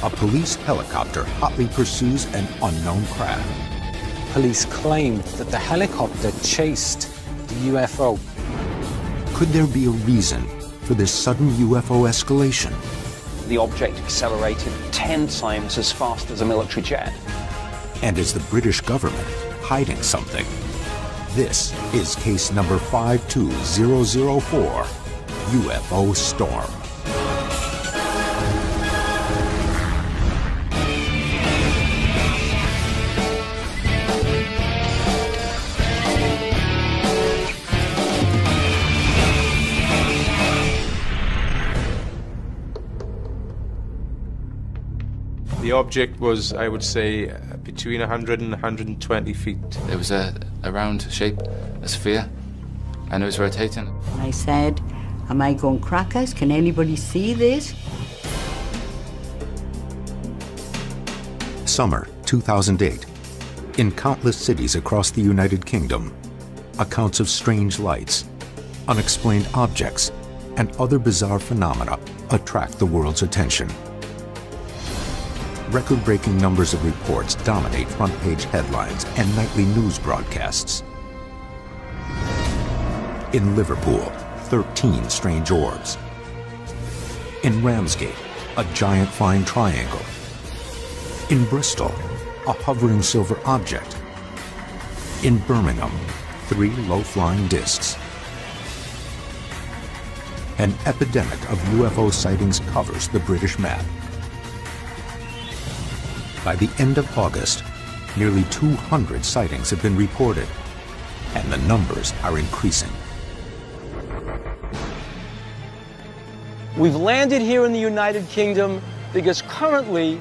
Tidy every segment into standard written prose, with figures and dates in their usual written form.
a police helicopter hotly pursues an unknown craft. Police claimed that the helicopter chased the UFO. Could there be a reason for this sudden UFO escalation? The object accelerated 10 times as fast as a military jet. And is the British government hiding something? This is case number 52004, UFO Storm. The object was, I would say, between 100 and 120 feet. It was a round shape, a sphere, and it was rotating. I said, am I going crackers? Can anybody see this? Summer 2008. In countless cities across the United Kingdom, accounts of strange lights, unexplained objects, and other bizarre phenomena attract the world's attention. Record-breaking numbers of reports dominate front-page headlines and nightly news broadcasts. In Liverpool, 13 strange orbs. In Ramsgate, a giant flying triangle. In Bristol, a hovering silver object. In Birmingham, 3 low-flying discs. An epidemic of UFO sightings covers the British map. By the end of August, nearly 200 sightings have been reported, and the numbers are increasing. We've landed here in the United Kingdom because currently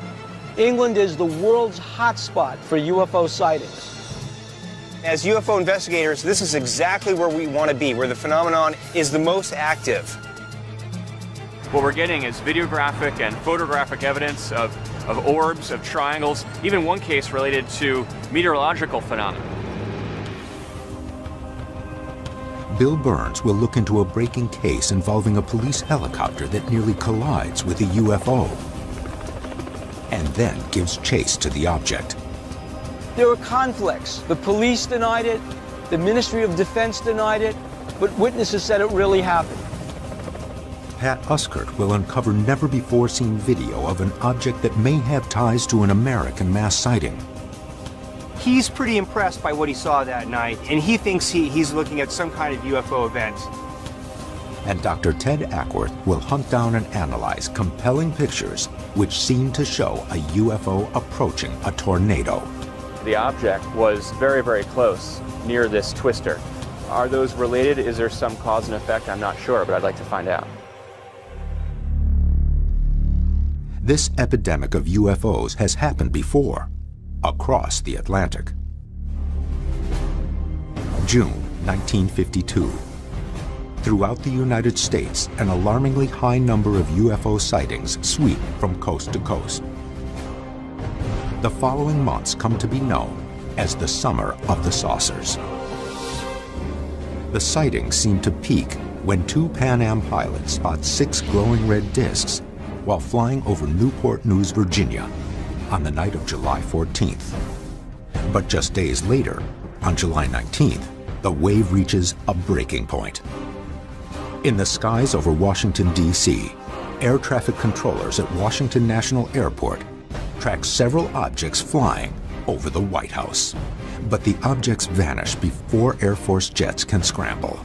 England is the world's hotspot for UFO sightings. As UFO investigators, this is exactly where we want to be, where the phenomenon is the most active. What we're getting is videographic and photographic evidence of orbs, of triangles, even one case related to meteorological phenomena. Bill Burns will look into a breaking case involving a police helicopter that nearly collides with a UFO, and then gives chase to the object. There were conflicts. The police denied it, the Ministry of Defense denied it, but witnesses said it really happened. Pat Uskert will uncover never-before-seen video of an object that may have ties to an American mass sighting. He's pretty impressed by what he saw that night, and he thinks he's looking at some kind of UFO event. And Dr. Ted Ackworth will hunt down and analyze compelling pictures which seem to show a UFO approaching a tornado. The object was very, very close, near this twister. Are those related? Is there some cause and effect? I'm not sure, but I'd like to find out. This epidemic of UFOs has happened before, across the Atlantic. June 1952. Throughout the United States, an alarmingly high number of UFO sightings sweep from coast to coast. The following months come to be known as the Summer of the Saucers. The sightings seem to peak when 2 Pan Am pilots spot 6 glowing red discs while flying over Newport News, Virginia, on the night of July 14th. But just days later, on July 19th, the wave reaches a breaking point. In the skies over Washington, D.C., air traffic controllers at Washington National Airport track several objects flying over the White House. But the objects vanish before Air Force jets can scramble.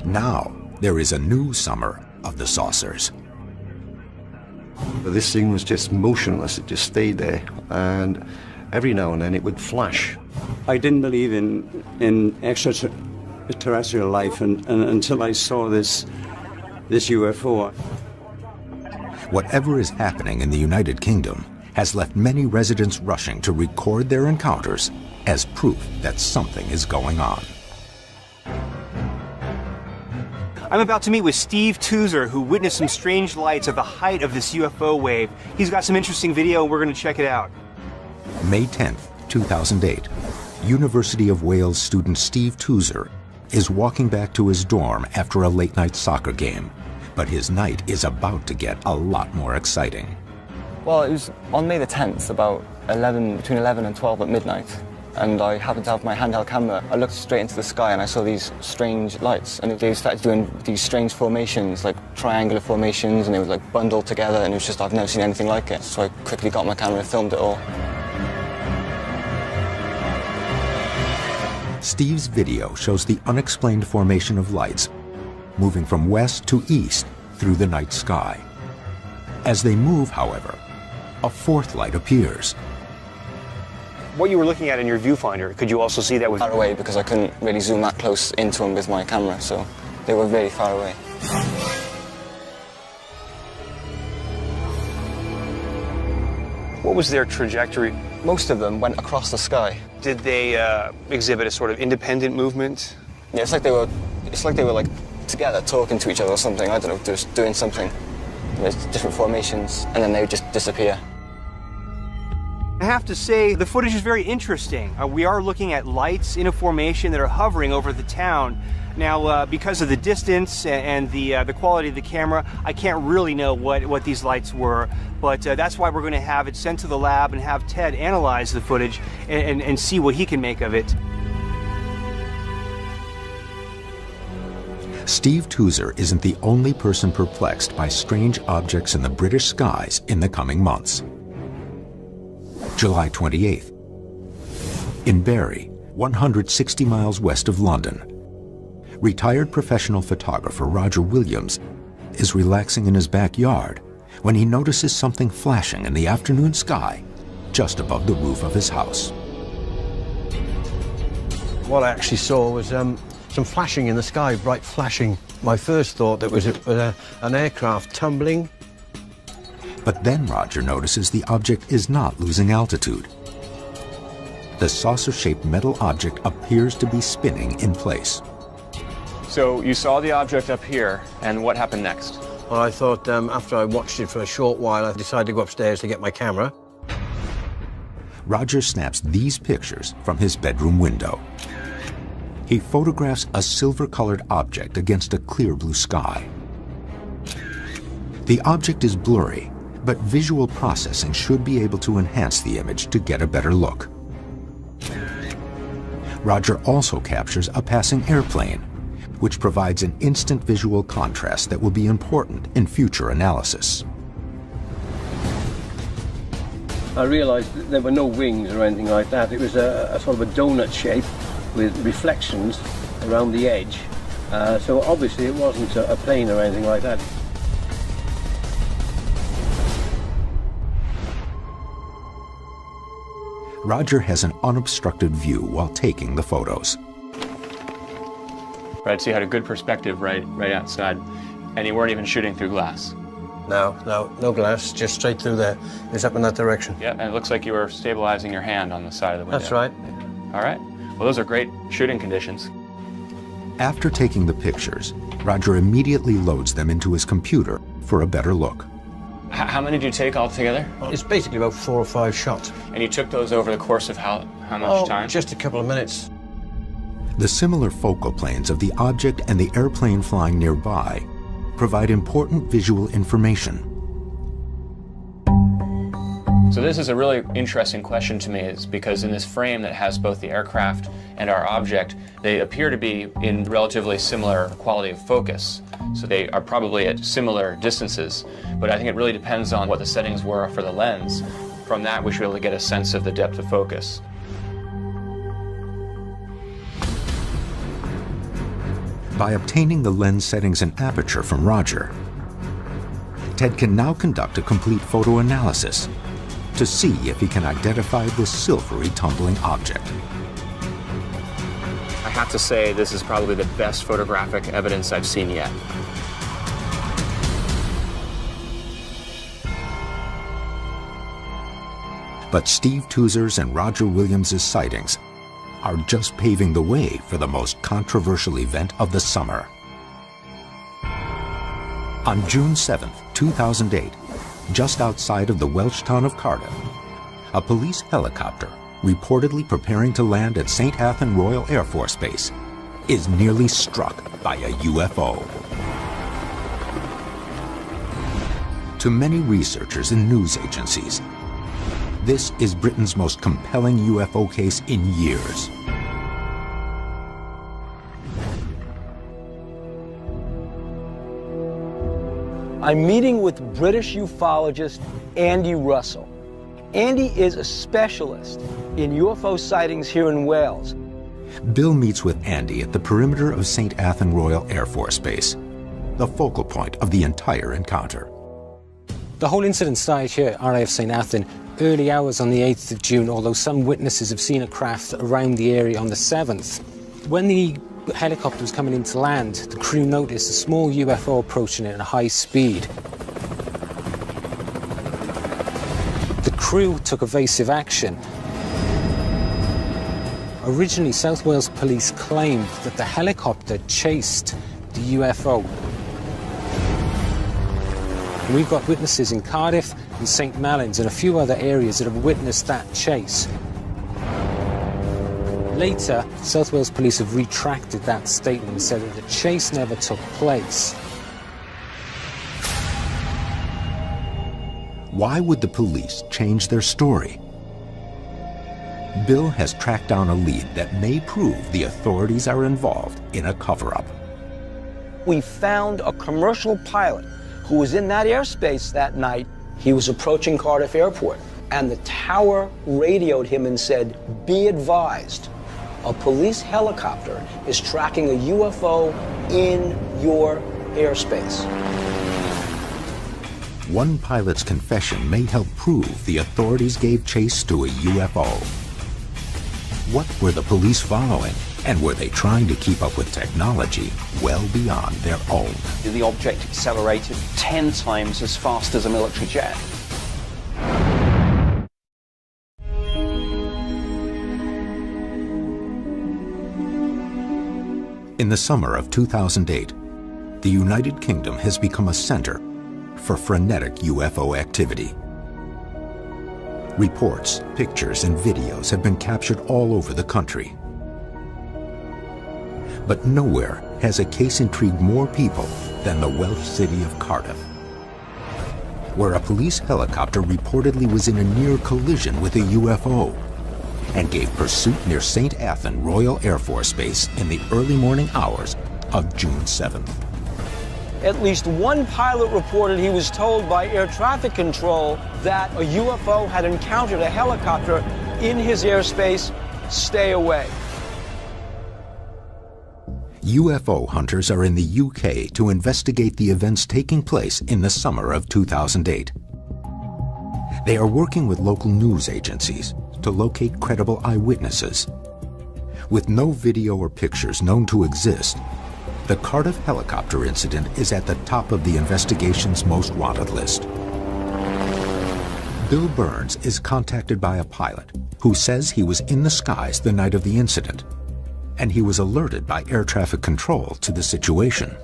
Now, there is a new Summer of the Saucers. This thing was just motionless. It just stayed there, and every now and then it would flash. I didn't believe in extraterrestrial life until I saw this UFO. Whatever is happening in the United Kingdom has left many residents rushing to record their encounters as proof that something is going on. I'm about to meet with Steve Tuzer, who witnessed some strange lights at the height of this UFO wave. He's got some interesting video, and we're going to check it out. May 10th, 2008, University of Wales student Steve Tuzer is walking back to his dorm after a late-night soccer game, but his night is about to get a lot more exciting. Well, it was on May the 10th, about between 11 and 12 at midnight, and I happened to have my handheld camera. I looked straight into the sky and I saw these strange lights, and they started doing these strange formations, like triangular formations, and they were like bundled together, and it was just, I've never seen anything like it. So I quickly got my camera and filmed it all. Steve's video shows the unexplained formation of lights moving from west to east through the night sky. As they move, however, a fourth light appears. What you were looking at in your viewfinder, could you also see that with... Far away, because I couldn't really zoom that close into them with my camera, so they were very far away. What was their trajectory? Most of them went across the sky. Did they exhibit a sort of independent movement? Yeah, it's like they were like together talking to each other or something. I don't know, just doing something. There's different formations, and then they would just disappear. I have to say, the footage is very interesting. We are looking at lights in a formation that are hovering over the town. Now, because of the distance and the quality of the camera, I can't really know what these lights were, but that's why we're going to have it sent to the lab and have Ted analyze the footage and see what he can make of it. Steve Toozer isn't the only person perplexed by strange objects in the British skies in the coming months. July 28th. In Bury, 160 miles west of London, retired professional photographer Roger Williams is relaxing in his backyard when he notices something flashing in the afternoon sky just above the roof of his house. What I actually saw was some flashing in the sky, bright flashing. My first thought that was an aircraft tumbling. But then Roger notices the object is not losing altitude. The saucer-shaped metal object appears to be spinning in place. So you saw the object up here, and what happened next? Well, I thought after I watched it for a short while, I decided to go upstairs to get my camera. Roger snaps these pictures from his bedroom window. He photographs a silver-colored object against a clear blue sky. The object is blurry, but visual processing should be able to enhance the image to get a better look. Roger also captures a passing airplane, which provides an instant visual contrast that will be important in future analysis. I realized that there were no wings or anything like that. It was a sort of a donut shape with reflections around the edge. So obviously it wasn't a plane or anything like that. Roger has an unobstructed view while taking the photos. Right, so you had a good perspective right outside, and you weren't even shooting through glass. No glass, just straight through there. It's up in that direction. Yeah, and it looks like you were stabilizing your hand on the side of the window. That's right. All right. Well, those are great shooting conditions. After taking the pictures, Roger immediately loads them into his computer for a better look. How many did you take altogether? It's basically about 4 or 5 shots. And you took those over the course of how much time? Just a couple of minutes. The similar focal planes of the object and the airplane flying nearby provide important visual information. So this is a really interesting question to me, is because in this frame that has both the aircraft and our object, they appear to be in relatively similar quality of focus. So they are probably at similar distances, but I think it really depends on what the settings were for the lens. From that, we should be able to get a sense of the depth of focus. By obtaining the lens settings and aperture from Roger, Ted can now conduct a complete photo analysis to see if he can identify this silvery tumbling object. I have to say, this is probably the best photographic evidence I've seen yet. But Steve Toozer's and Roger Williams' sightings are just paving the way for the most controversial event of the summer. On June 7, 2008, just outside of the Welsh town of Cardiff, a police helicopter, reportedly preparing to land at St. Athan Royal Air Force Base, is nearly struck by a UFO. To many researchers and news agencies, this is Britain's most compelling UFO case in years. I'm meeting with British ufologist Andy Russell. Andy is a specialist in UFO sightings here in Wales. Bill meets with Andy at the perimeter of St. Athan Royal Air Force Base, the focal point of the entire encounter. The whole incident started here at RAF St. Athan, early hours on the 8th of June, although some witnesses have seen a craft around the area on the 7th. When the helicopter was coming in to land, the crew noticed a small UFO approaching it at a high speed. The crew took evasive action. Originally, South Wales Police claimed that the helicopter chased the UFO. We've got witnesses in Cardiff and St. Mellons and a few other areas that have witnessed that chase. Later, South Wales Police have retracted that statement and said that the chase never took place. Why would the police change their story? Bill has tracked down a lead that may prove the authorities are involved in a cover-up. We found a commercial pilot who was in that airspace that night. He was approaching Cardiff Airport, and the tower radioed him and said, "Be advised, a police helicopter is tracking a UFO in your airspace." One pilot's confession may help prove the authorities gave chase to a UFO. What were the police following? And were they trying to keep up with technology well beyond their own? The object accelerated 10 times as fast as a military jet. In the summer of 2008, the United Kingdom has become a center for frenetic UFO activity. Reports, pictures, and videos have been captured all over the country. But nowhere has a case intrigued more people than the Welsh city of Cardiff, where a police helicopter reportedly was in a near collision with a UFO and gave pursuit near St. Athan Royal Air Force Base in the early morning hours of June 7th. At least one pilot reported he was told by air traffic control that a UFO had encountered a helicopter in his airspace. Stay away. UFO hunters are in the UK to investigate the events taking place in the summer of 2008. They are working with local news agencies to locate credible eyewitnesses. With no video or pictures known to exist, the Cardiff helicopter incident is at the top of the investigation's most wanted list. Bill Burns is contacted by a pilot who says he was in the skies the night of the incident, and he was alerted by air traffic control to the situation.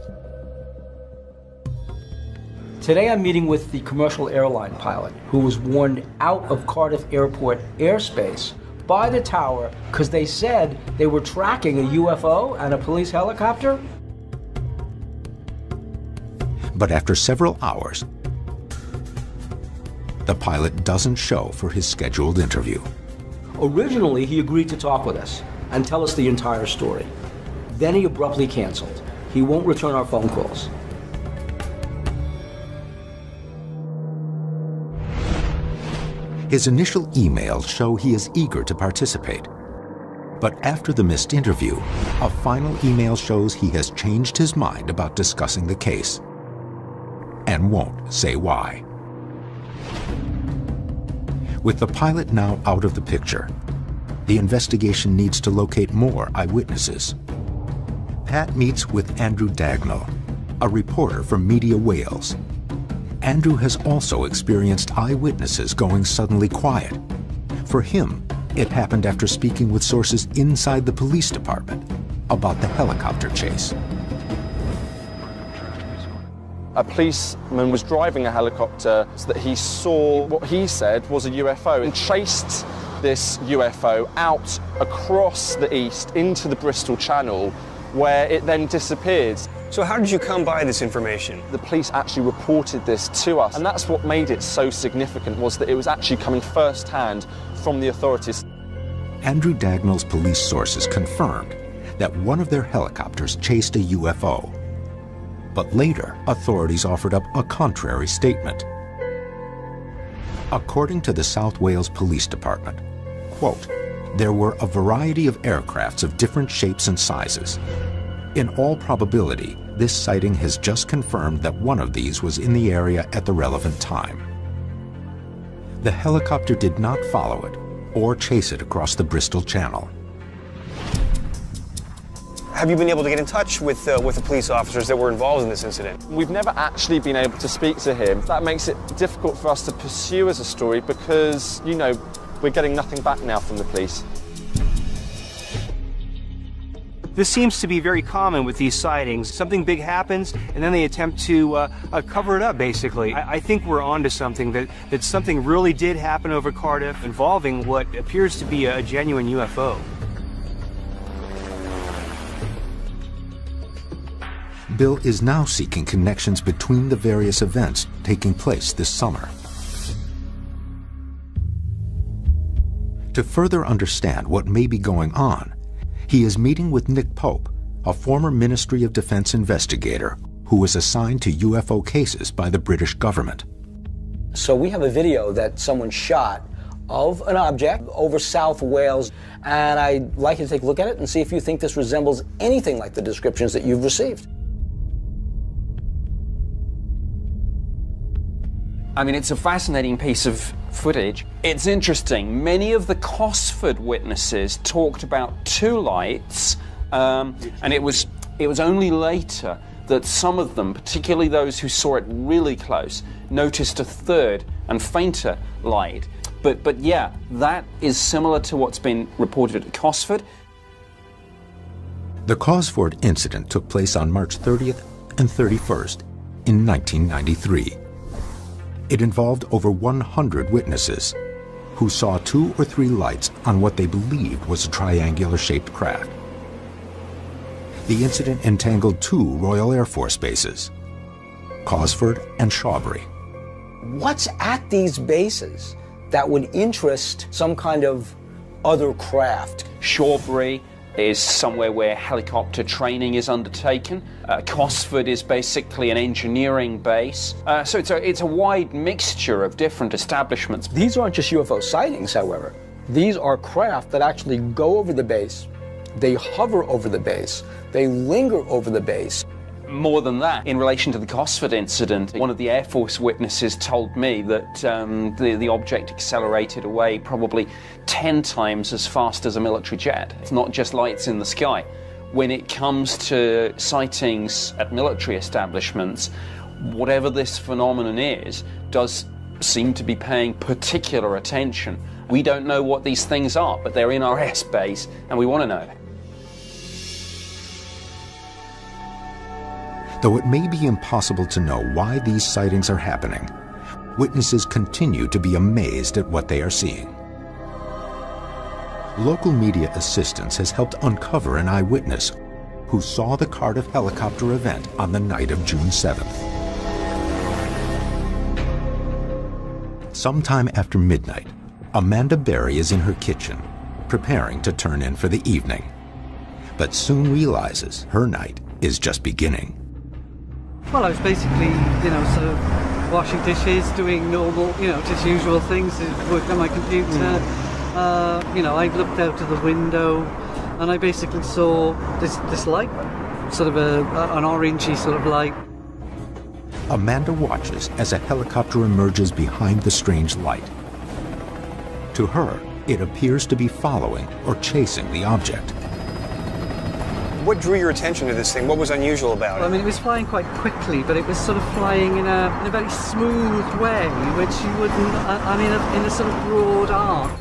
Today I'm meeting with the commercial airline pilot who was warned out of Cardiff Airport airspace by the tower because they said they were tracking a UFO and a police helicopter. But after several hours, the pilot doesn't show for his scheduled interview. Originally, he agreed to talk with us and tell us the entire story. Then he abruptly canceled. He won't return our phone calls. His initial emails show he is eager to participate. But after the missed interview, a final email shows he has changed his mind about discussing the case and won't say why. With the pilot now out of the picture, the investigation needs to locate more eyewitnesses. Pat meets with Andrew Dagnall, a reporter from Media Wales. Andrew has also experienced eyewitnesses going suddenly quiet. For him, it happened after speaking with sources inside the police department about the helicopter chase. A policeman was driving a helicopter that he saw what he said was a UFO and chased this UFO out across the east into the Bristol Channel where it then disappeared. So how did you come by this information? The police actually reported this to us, and that's what made it so significant, was that it was actually coming first-hand from the authorities. Andrew Dagnall's police sources confirmed that one of their helicopters chased a UFO. But later, authorities offered up a contrary statement. According to the South Wales Police Department, quote, there were a variety of aircrafts of different shapes and sizes. In all probability, this sighting has just confirmed that one of these was in the area at the relevant time. The helicopter did not follow it or chase it across the Bristol Channel. Have you been able to get in touch with the police officers that were involved in this incident? We've never actually been able to speak to him. That makes it difficult for us to pursue as a story because, you know, we're getting nothing back now from the police. This seems to be very common with these sightings. Something big happens, and then they attempt to cover it up, basically. I think we're onto something, that something really did happen over Cardiff involving what appears to be a genuine UFO. Bill is now seeking connections between the various events taking place this summer. To further understand what may be going on, he is meeting with Nick Pope, a former Ministry of Defense investigator who was assigned to UFO cases by the British government. So we have a video that someone shot of an object over South Wales, and I'd like you to take a look at it and see if you think this resembles anything like the descriptions that you've received. I mean, it's a fascinating piece of footage. It's interesting. Many of the Cosford witnesses talked about two lights, and it was only later that some of them, particularly those who saw it really close, noticed a third and fainter light. But yeah, that is similar to what's been reported at Cosford. The Cosford incident took place on March 30th and 31st in 1993. It involved over 100 witnesses who saw 2 or 3 lights on what they believed was a triangular-shaped craft. The incident entangled 2 Royal Air Force bases, Cosford and Shawbury. What's at these bases that would interest some kind of other craft? Shawbury is somewhere where helicopter training is undertaken. Cosford is basically an engineering base. So it's a wide mixture of different establishments. These aren't just UFO sightings, however. These are craft that actually go over the base, they hover over the base, they linger over the base. More than that, in relation to the Cosford incident, one of the Air Force witnesses told me that the object accelerated away probably 10 times as fast as a military jet. It's not just lights in the sky. When it comes to sightings at military establishments, whatever this phenomenon is, does seem to be paying particular attention. We don't know what these things are, but they're in our airspace, and we want to know. Though it may be impossible to know why these sightings are happening, witnesses continue to be amazed at what they are seeing. Local media assistance has helped uncover an eyewitness who saw the Cardiff helicopter event on the night of June 7th. Sometime after midnight, Amanda Berry is in her kitchen, preparing to turn in for the evening, but soon realizes her night is just beginning. Well, I was basically, sort of washing dishes, doing normal, just usual things, working on my computer. I looked out of the window and I basically saw this light, sort of an orangey sort of light. Amanda watches as a helicopter emerges behind the strange light. To her, it appears to be following or chasing the object. What drew your attention to this thing? What was unusual about it? Well, I mean, it was flying quite quickly, but it was sort of flying in a very smooth way, which you wouldn't, in a sort of broad arc.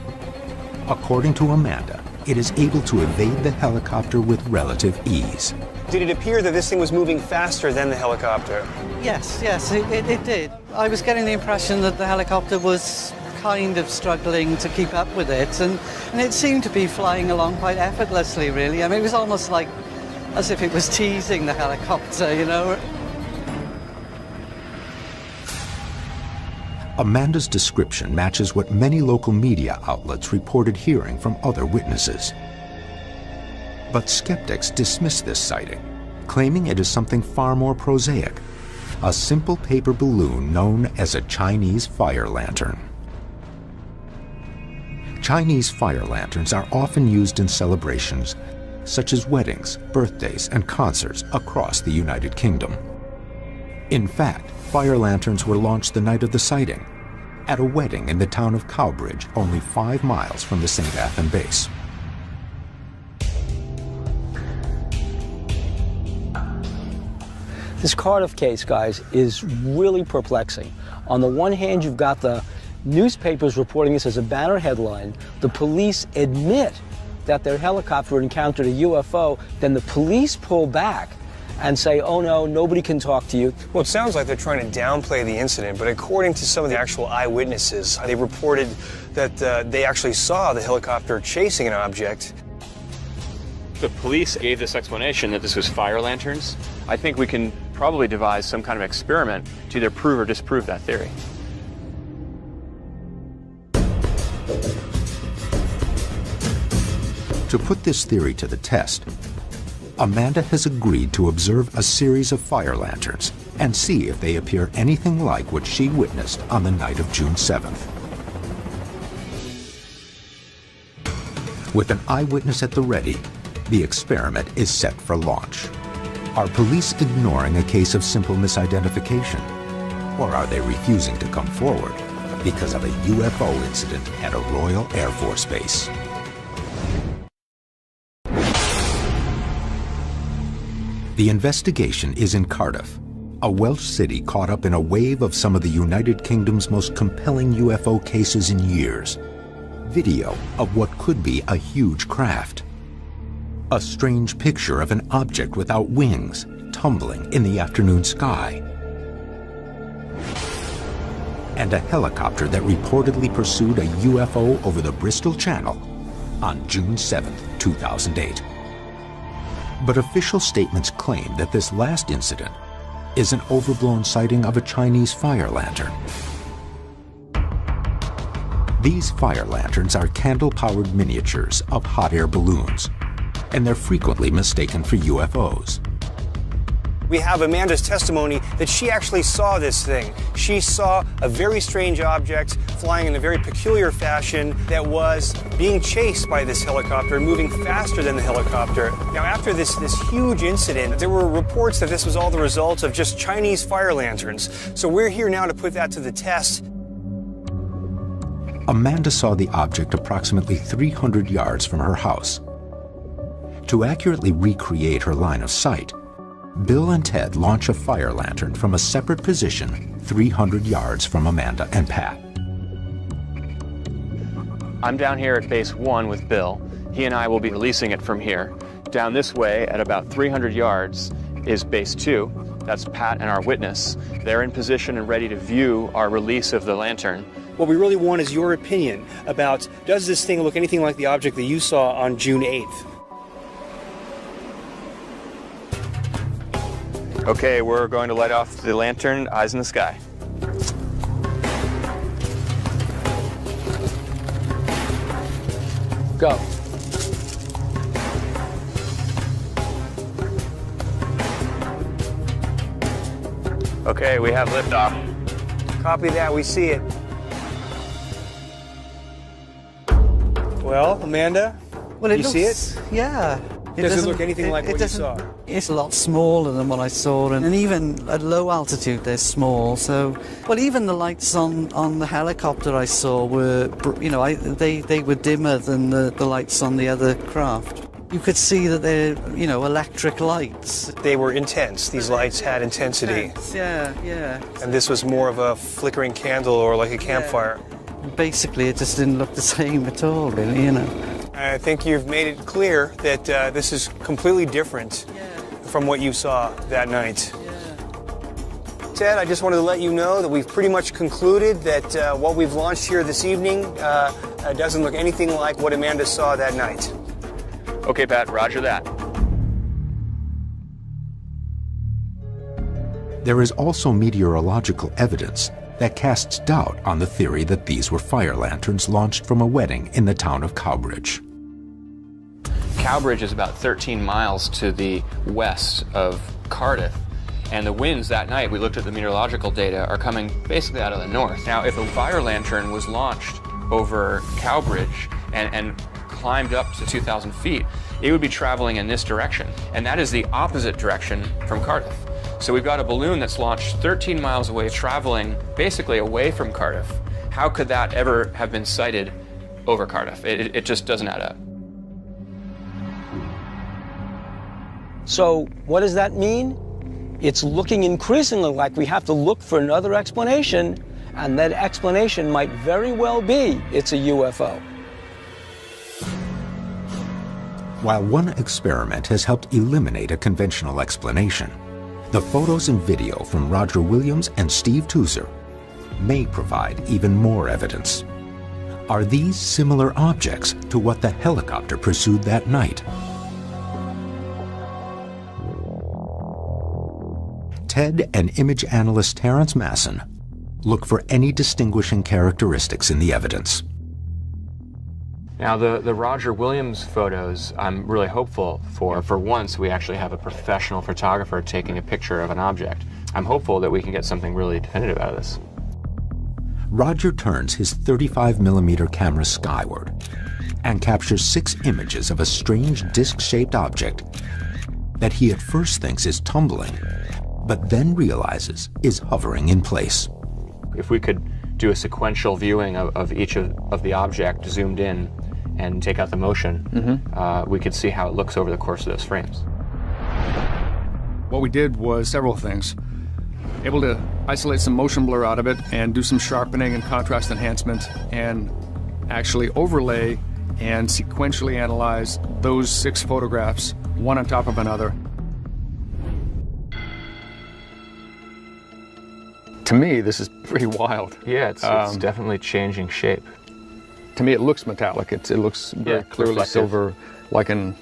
According to Amanda, it is able to evade the helicopter with relative ease. Did it appear that this thing was moving faster than the helicopter? Yes, it did. I was getting the impression that the helicopter was kind of struggling to keep up with it, and it seemed to be flying along quite effortlessly, really. I mean, it was almost like as if it was teasing the helicopter, you know. Amanda's description matches what many local media outlets reported hearing from other witnesses. But skeptics dismiss this sighting, claiming it is something far more prosaic, a simple paper balloon known as a Chinese fire lantern. Chinese fire lanterns are often used in celebrations such as weddings, birthdays, and concerts across the United Kingdom. In fact, fire lanterns were launched the night of the sighting at a wedding in the town of Cowbridge, only 5 miles from the St. Athan base. This Cardiff case, guys, is really perplexing. On the one hand, you've got the newspapers reporting this as a banner headline. The police admit that their helicopter encountered a UFO. Then the police pull back and say, oh no, nobody can talk to you. Well, it sounds like they're trying to downplay the incident, but according to some of the actual eyewitnesses, they reported that they actually saw the helicopter chasing an object. The police gave this explanation that this was fire lanterns. I think we can probably devise some kind of experiment to either prove or disprove that theory. To put this theory to the test, Amanda has agreed to observe a series of fire lanterns and see if they appear anything like what she witnessed on the night of June 7th. With an eyewitness at the ready, the experiment is set for launch. Are police ignoring a case of simple misidentification? Or are they refusing to come forward because of a UFO incident at a Royal Air Force base? The investigation is in Cardiff, a Welsh city caught up in a wave of some of the United Kingdom's most compelling UFO cases in years. Video of what could be a huge craft. A strange picture of an object without wings tumbling in the afternoon sky. And a helicopter that reportedly pursued a UFO over the Bristol Channel on June 7, 2008. But official statements claim that this last incident is an overblown sighting of a Chinese fire lantern. These fire lanterns are candle-powered miniatures of hot air balloons, and they're frequently mistaken for UFOs. We have Amanda's testimony that she actually saw this thing. She saw a very strange object flying in a very peculiar fashion that was being chased by this helicopter, moving faster than the helicopter. Now, after this huge incident, there were reports that this was all the result of just Chinese fire lanterns. So we're here now to put that to the test. Amanda saw the object approximately 300 yards from her house. To accurately recreate her line of sight, Bill and Ted launch a fire lantern from a separate position 300 yards from Amanda and Pat. I'm down here at base 1 with Bill. He and I will be releasing it from here. Down this way at about 300 yards is base 2. That's Pat and our witness. They're in position and ready to view our release of the lantern. What we really want is your opinion about, does this thing look anything like the object that you saw on June 8th? Okay, we're going to light off the lantern, eyes in the sky. Go. Okay, we have liftoff. Copy that, we see it. Well, Amanda, well, you see it? Yeah. Does it look anything like what you saw? It's a lot smaller than what I saw, and even at low altitude they're small. So, well, even the lights on the helicopter I saw were, they were dimmer than the lights on the other craft. You could see that they're, electric lights. They were intense. These lights had intensity. Yeah, yeah. And this was more of a flickering candle or like a campfire. Yeah. Basically, it just didn't look the same at all, really, I think you've made it clear that this is completely different from what you saw that night. Yeah. Ted, I just wanted to let you know that we've pretty much concluded that what we've launched here this evening doesn't look anything like what Amanda saw that night. Okay, Pat, roger that. There is also meteorological evidence that casts doubt on the theory that these were fire lanterns launched from a wedding in the town of Cowbridge. Cowbridge is about 13 miles to the west of Cardiff, and the winds that night, we looked at the meteorological data, are coming basically out of the north. Now, if a fire lantern was launched over Cowbridge and climbed up to 2,000 feet, it would be traveling in this direction, and that is the opposite direction from Cardiff. So we've got a balloon that's launched 13 miles away, traveling basically away from Cardiff. How could that ever have been sighted over Cardiff? It just doesn't add up. So what does that mean? It's looking increasingly like we have to look for another explanation, and that explanation might very well be it's a UFO. While one experiment has helped eliminate a conventional explanation, the photos and video from Roger Williams and Steve Tuser may provide even more evidence. Are these similar objects to what the helicopter pursued that night? Ted and image analyst Terence Masson look for any distinguishing characteristics in the evidence. Now, the Roger Williams photos, I'm really hopeful for. For once, we actually have a professional photographer taking a picture of an object. I'm hopeful that we can get something really definitive out of this. Roger turns his 35mm camera skyward and captures 6 images of a strange disc-shaped object that he at first thinks is tumbling, but then realizes is hovering in place. If we could do a sequential viewing of each of the object zoomed in and take out the motion, we could see how it looks over the course of those frames. What we did was several things. Able to isolate some motion blur out of it and do some sharpening and contrast enhancement and actually overlay and sequentially analyze those 6 photographs, one on top of another. To me, this is pretty wild. Yeah, it's definitely changing shape. To me, it looks metallic. It looks very clearly reflective. Silver, like an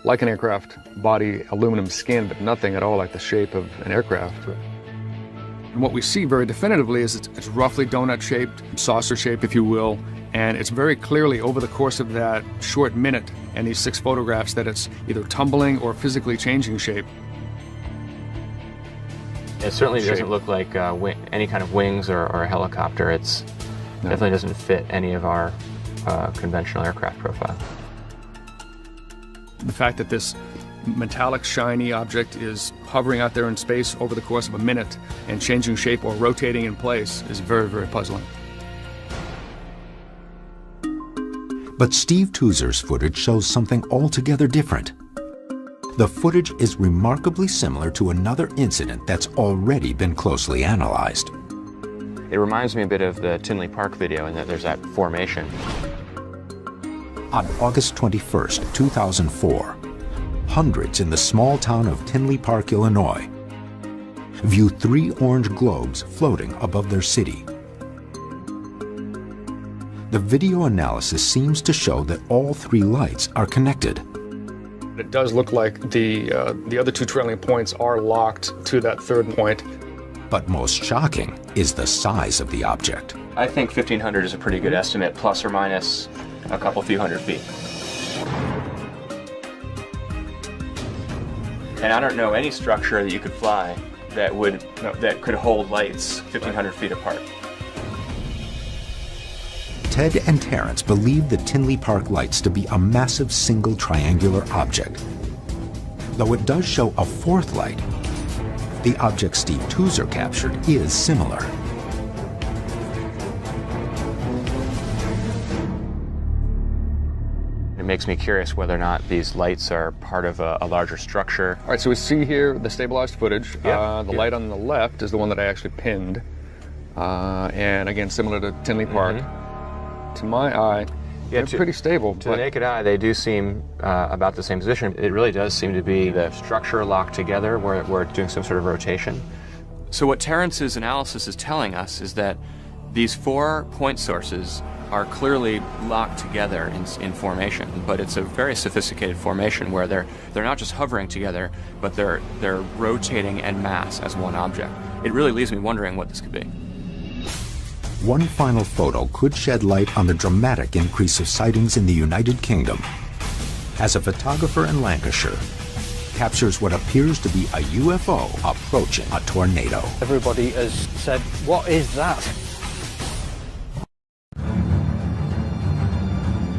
aircraft body, aluminum skin, but nothing at all like the shape of an aircraft. And what we see very definitively is it's roughly donut-shaped, saucer-shaped, if you will, and it's very clearly over the course of that short minute and these 6 photographs that it's either tumbling or physically changing shape. It certainly doesn't look like any kind of wings or a helicopter. It's definitely doesn't fit any of our conventional aircraft profile. The fact that this metallic, shiny object is hovering out there in space over the course of a minute and changing shape or rotating in place is very, very puzzling. But Steve Tuser's footage shows something altogether different. The footage is remarkably similar to another incident that's already been closely analyzed. It reminds me a bit of the Tinley Park video in that there's that formation. On August 21st, 2004, hundreds in the small town of Tinley Park, Illinois, view 3 orange globes floating above their city. The video analysis seems to show that all 3 lights are connected. It does look like the other 2 trailing points are locked to that 3rd point. But most shocking is the size of the object. I think 1,500 is a pretty good estimate, plus or minus a few hundred feet. And I don't know any structure that you could fly that could hold lights 1,500 feet apart. Ted and Terence believe the Tinley Park lights to be a massive single triangular object. Though it does show a 4th light, the object Steve Tuser captured is similar. It makes me curious whether or not these lights are part of a larger structure. All right, so we see here the stabilized footage. The light on the left is the one that I actually pinned. And again, similar to Tinley Park. To my eye, they're pretty stable. To the naked eye, they do seem about the same position. It really does seem to be the structure locked together where we're doing some sort of rotation. So what Terence's analysis is telling us is that these 4 point sources are clearly locked together in formation, but it's a very sophisticated formation where they're not just hovering together, but they're rotating en masse as one object. It really leaves me wondering what this could be. One final photo could shed light on the dramatic increase of sightings in the United Kingdom, as a photographer in Lancashire captures what appears to be a UFO approaching a tornado. Everybody has said, "What is that?"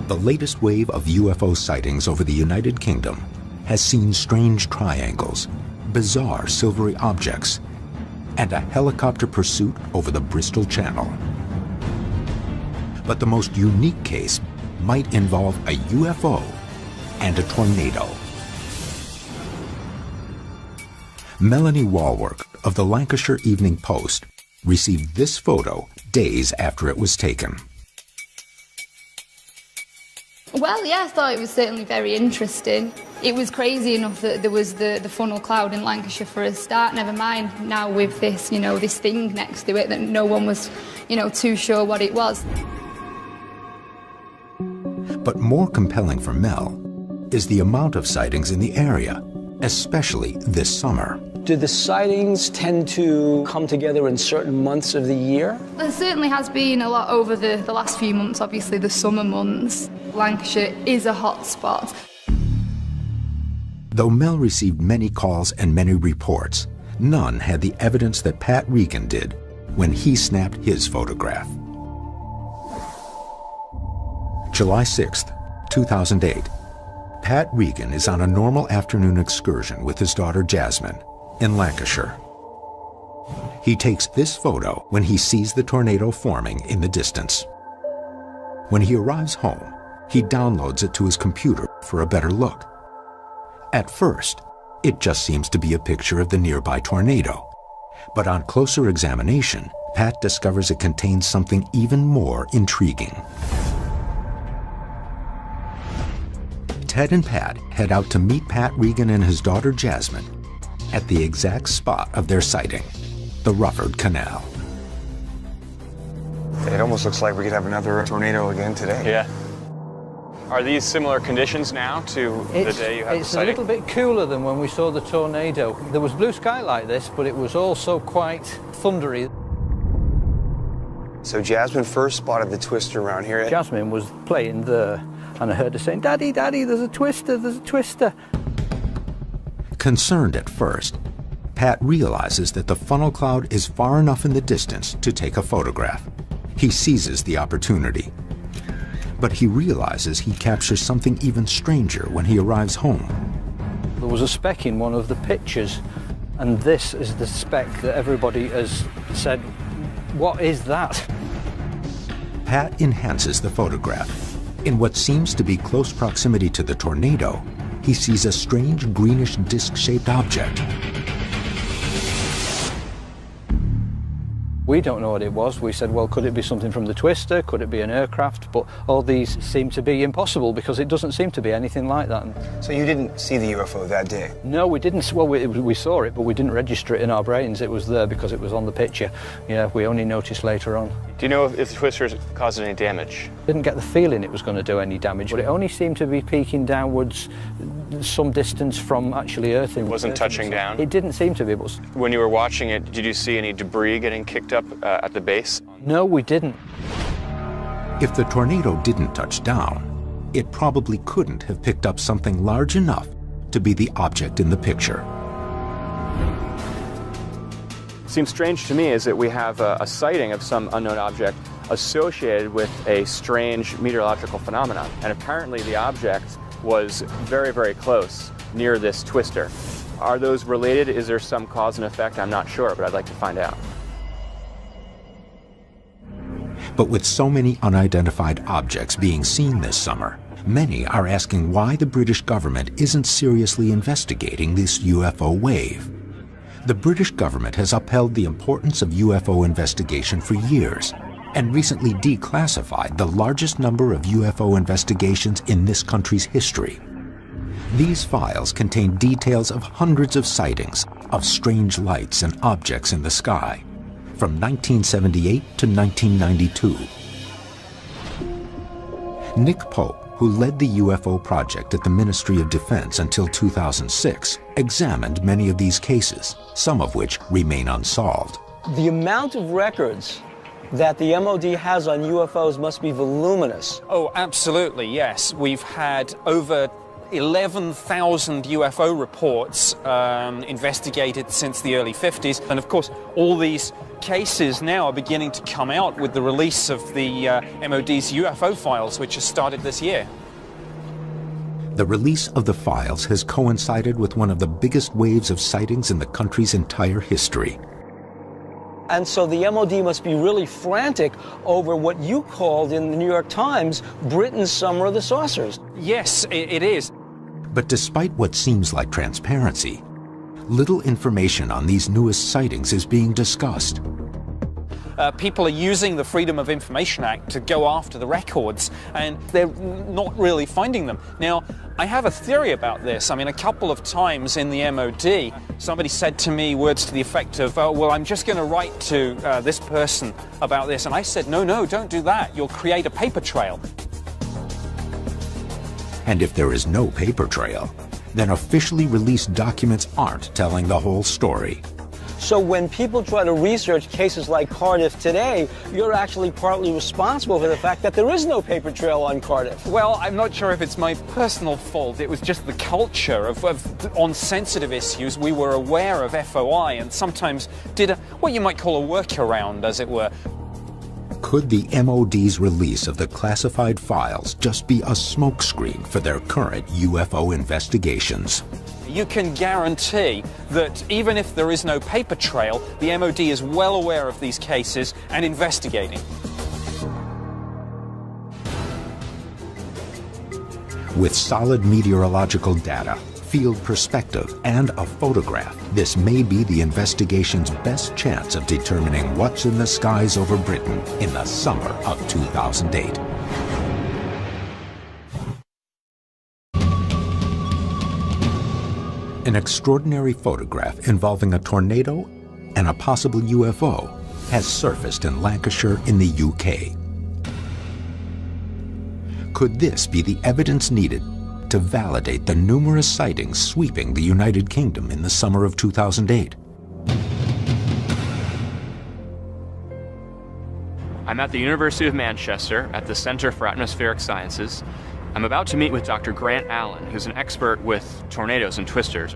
The latest wave of UFO sightings over the United Kingdom has seen strange triangles, bizarre silvery objects, and a helicopter pursuit over the Bristol Channel. But the most unique case might involve a UFO and a tornado. Melanie Walwork of the Lancashire Evening Post received this photo days after it was taken. Well, yeah, I thought it was certainly very interesting. It was crazy enough that there was the funnel cloud in Lancashire for a start, never mind now with this, this thing next to it that no one was, too sure what it was. But more compelling for Mel is the amount of sightings in the area, especially this summer. Do the sightings tend to come together in certain months of the year? There certainly has been a lot over the last few months, obviously the summer months. Lancashire is a hot spot. Though Mel received many calls and many reports, none had the evidence that Pat Regan did when he snapped his photograph. July 6th, 2008. Pat Regan is on a normal afternoon excursion with his daughter Jasmine in Lancashire. He takes this photo when he sees the tornado forming in the distance. When he arrives home, he downloads it to his computer for a better look. At first, it just seems to be a picture of the nearby tornado. But on closer examination, Pat discovers it contains something even more intriguing. Ted and Pat head out to meet Pat Regan and his daughter Jasmine at the exact spot of their sighting, the Rufford Canal. It almost looks like we could have another tornado again today. Yeah. Are these similar conditions now to the day you had the sighting? It's a little bit cooler than when we saw the tornado. There was blue sky like this, but it was also quite thundery. So Jasmine first spotted the twister around here. Jasmine was playing there, and I heard her saying, "Daddy, Daddy, there's a twister, there's a twister." Concerned at first, Pat realizes that the funnel cloud is far enough in the distance to take a photograph. He seizes the opportunity. But he realizes he captures something even stranger when he arrives home. There was a speck in one of the pictures, and this is the speck that everybody has said, "What is that?" Pat enhances the photograph. In what seems to be close proximity to the tornado, he sees a strange greenish disc-shaped object. We don't know what it was. We said, well, could it be something from the twister? Could it be an aircraft? But all these seem to be impossible because it doesn't seem to be anything like that. So you didn't see the UFO that day? No, we didn't. Well, we saw it, but we didn't register it in our brains. It was there because it was on the picture. Yeah, we only noticed later on. Do you know if the twister caused any damage? Didn't get the feeling it was going to do any damage, but it only seemed to be peaking downwards some distance from actually Earth. It wasn't touching down? It didn't seem to be. But when you were watching it, did you see any debris getting kicked up at the base? No, we didn't. If the tornado didn't touch down, it probably couldn't have picked up something large enough to be the object in the picture. Seems strange to me is that we have a sighting of some unknown object associated with a strange meteorological phenomenon, and apparently the object was very, very close near this twister. Are those related? Is there some cause and effect? I'm not sure, but I'd like to find out. But with so many unidentified objects being seen this summer, many are asking why the British government isn't seriously investigating this UFO wave. The British government has upheld the importance of UFO investigation for years and recently declassified the largest number of UFO investigations in this country's history. These files contain details of hundreds of sightings of strange lights and objects in the sky from 1978 to 1992. Nick Pope, who led the UFO project at the Ministry of Defense until 2006, examined many of these cases, some of which remain unsolved. The amount of records that the MOD has on UFOs must be voluminous. Oh, absolutely, yes. We've had over 11,000 UFO reports investigated since the early 50s. And of course, all these cases now are beginning to come out with the release of the MOD's UFO files, which has started this year. The release of the files has coincided with one of the biggest waves of sightings in the country's entire history. And so the MOD must be really frantic over what you called in the New York Times Britain's Summer of the Saucers. Yes, it is. But despite what seems like transparency, little information on these newest sightings is being discussed. People are using the Freedom of Information Act to go after the records, and they're not really finding them. Now, I have a theory about this. I mean, a couple of times in the MOD, somebody said to me words to the effect of, oh, well, I'm just going to write to this person about this. And I said, no, don't do that. You'll create a paper trail. And if there is no paper trail, then officially released documents aren't telling the whole story. So when people try to research cases like Cardiff today, you're actually partly responsible for the fact that there is no paper trail on Cardiff. Well, I'm not sure if it's my personal fault. It was just the culture on sensitive issues. We were aware of FOI and sometimes did what you might call a workaround, as it were. Could the MOD's release of the classified files just be a smokescreen for their current UFO investigations? You can guarantee that even if there is no paper trail, the MOD is well aware of these cases and investigating. With solid meteorological data, field perspective, and a photograph, this may be the investigation's best chance of determining what's in the skies over Britain in the summer of 2008. An extraordinary photograph involving a tornado and a possible UFO has surfaced in Lancashire in the UK. Could this be the evidence needed to validate the numerous sightings sweeping the United Kingdom in the summer of 2008? I'm at the University of Manchester at the Centre for Atmospheric Sciences. I'm about to meet with Dr. Grant Allen, who's an expert with tornadoes and twisters.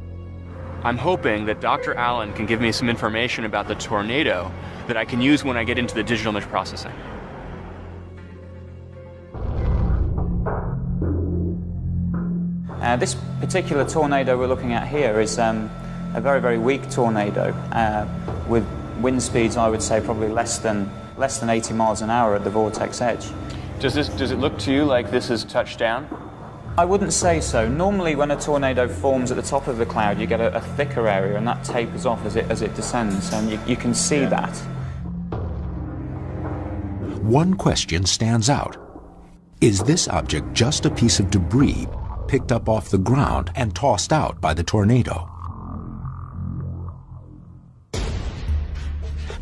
I'm hoping that Dr. Allen can give me some information about the tornado that I can use when I get into the digital image processing. This particular tornado we're looking at here is a very, very weak tornado with wind speeds, I would say, probably less than 80 miles an hour at the vortex edge. Does it look to you like this is touched down? I wouldn't say so. Normally when a tornado forms at the top of the cloud, you get a thicker area and that tapers off as it descends, and you can see that. One question stands out. Is this object just a piece of debris picked up off the ground and tossed out by the tornado?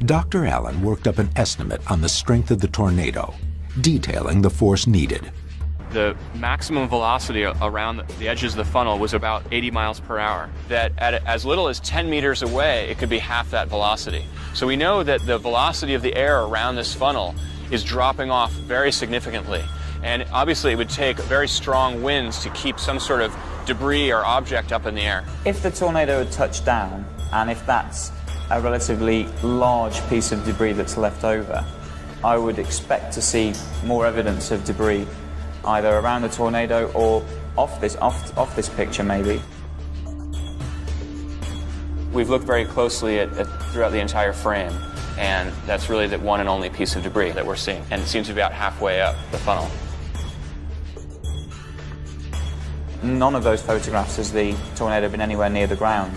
Dr. Allen worked up an estimate on the strength of the tornado, detailing the force needed. The maximum velocity around the edges of the funnel was about 80 miles per hour. That at as little as 10 meters away, it could be half that velocity. So we know that the velocity of the air around this funnel is dropping off very significantly. And obviously it would take very strong winds to keep some sort of debris or object up in the air. If the tornado had touched down, and if that's a relatively large piece of debris that's left over, I would expect to see more evidence of debris either around the tornado or off this picture maybe. We've looked very closely at throughout the entire frame, and that's really the one and only piece of debris that we're seeing, and it seems to be about halfway up the funnel. None of those photographs has the tornado been anywhere near the ground.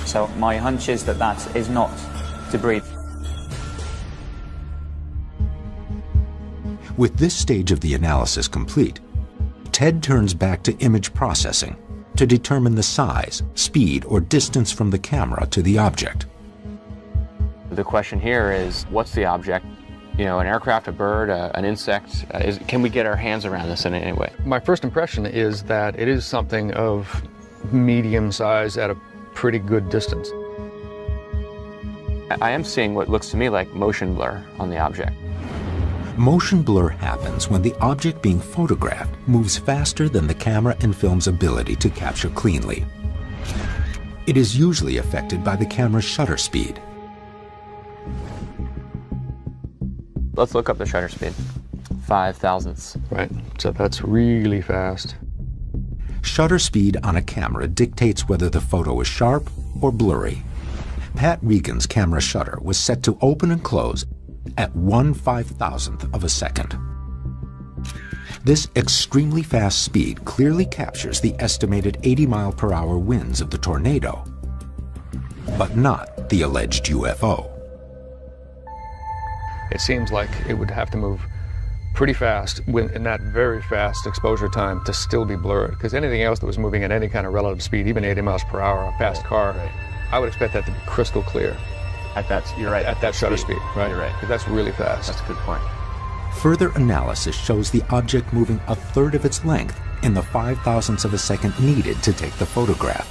So my hunch is that that is not debris. With this stage of the analysis complete, Ted turns back to image processing to determine the size, speed, or distance from the camera to the object. The question here is, what's the object? You know, an aircraft, a bird, an insect? Can we get our hands around this in any way? My first impression is that it is something of medium size at a pretty good distance. I am seeing what looks to me like motion blur on the object. Motion blur happens when the object being photographed moves faster than the camera and film's ability to capture cleanly. It is usually affected by the camera's shutter speed. Let's look up the shutter speed. 5 thousandths. Right, so that's really fast. Shutter speed on a camera dictates whether the photo is sharp or blurry. Pat Regan's camera shutter was set to open and close at 1/5000th of a second. This extremely fast speed clearly captures the estimated 80-mile-per-hour winds of the tornado, but not the alleged UFO. It seems like it would have to move pretty fast in that very fast exposure time to still be blurred, because anything else that was moving at any kind of relative speed, even 80 miles per hour, a fast car, I would expect that to be crystal clear. You're right. At that shutter speed, right? You're right. Because that's really fast. That's a good point. Further analysis shows the object moving a third of its length in the 5,000ths of a second needed to take the photograph.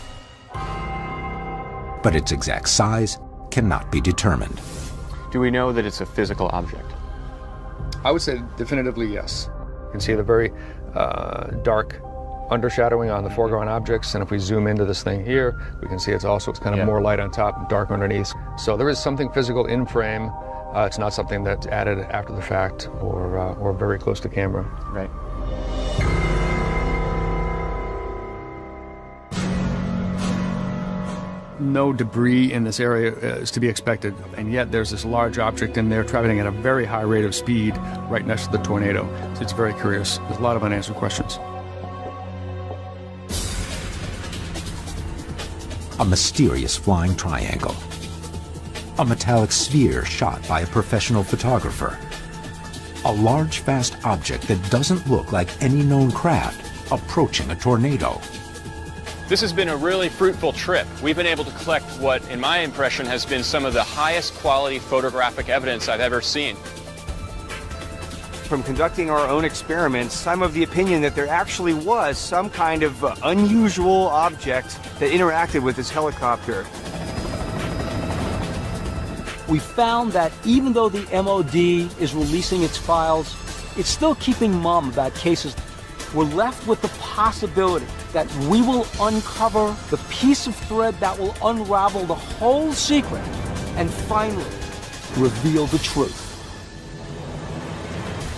But its exact size cannot be determined. Do we know that it's a physical object? I would say definitively yes. You can see the very dark undershadowing on the foreground objects, and if we zoom into this thing here, we can see it's kind of more light on top and dark underneath. So there is something physical in frame. It's not something that's added after the fact or very close to camera. Right. No debris in this area is to be expected, and yet there's this large object in there traveling at a very high rate of speed right next to the tornado. So it's very curious. There's a lot of unanswered questions. A mysterious flying triangle. A metallic sphere shot by a professional photographer. A large, fast object that doesn't look like any known craft approaching a tornado. This has been a really fruitful trip. We've been able to collect what, in my impression, has been some of the highest quality photographic evidence I've ever seen. From conducting our own experiments, I'm of the opinion that there actually was some kind of unusual object that interacted with this helicopter. We found that even though the MOD is releasing its files, it's still keeping mum about cases. We're left with the possibility that we will uncover the piece of thread that will unravel the whole secret and finally reveal the truth.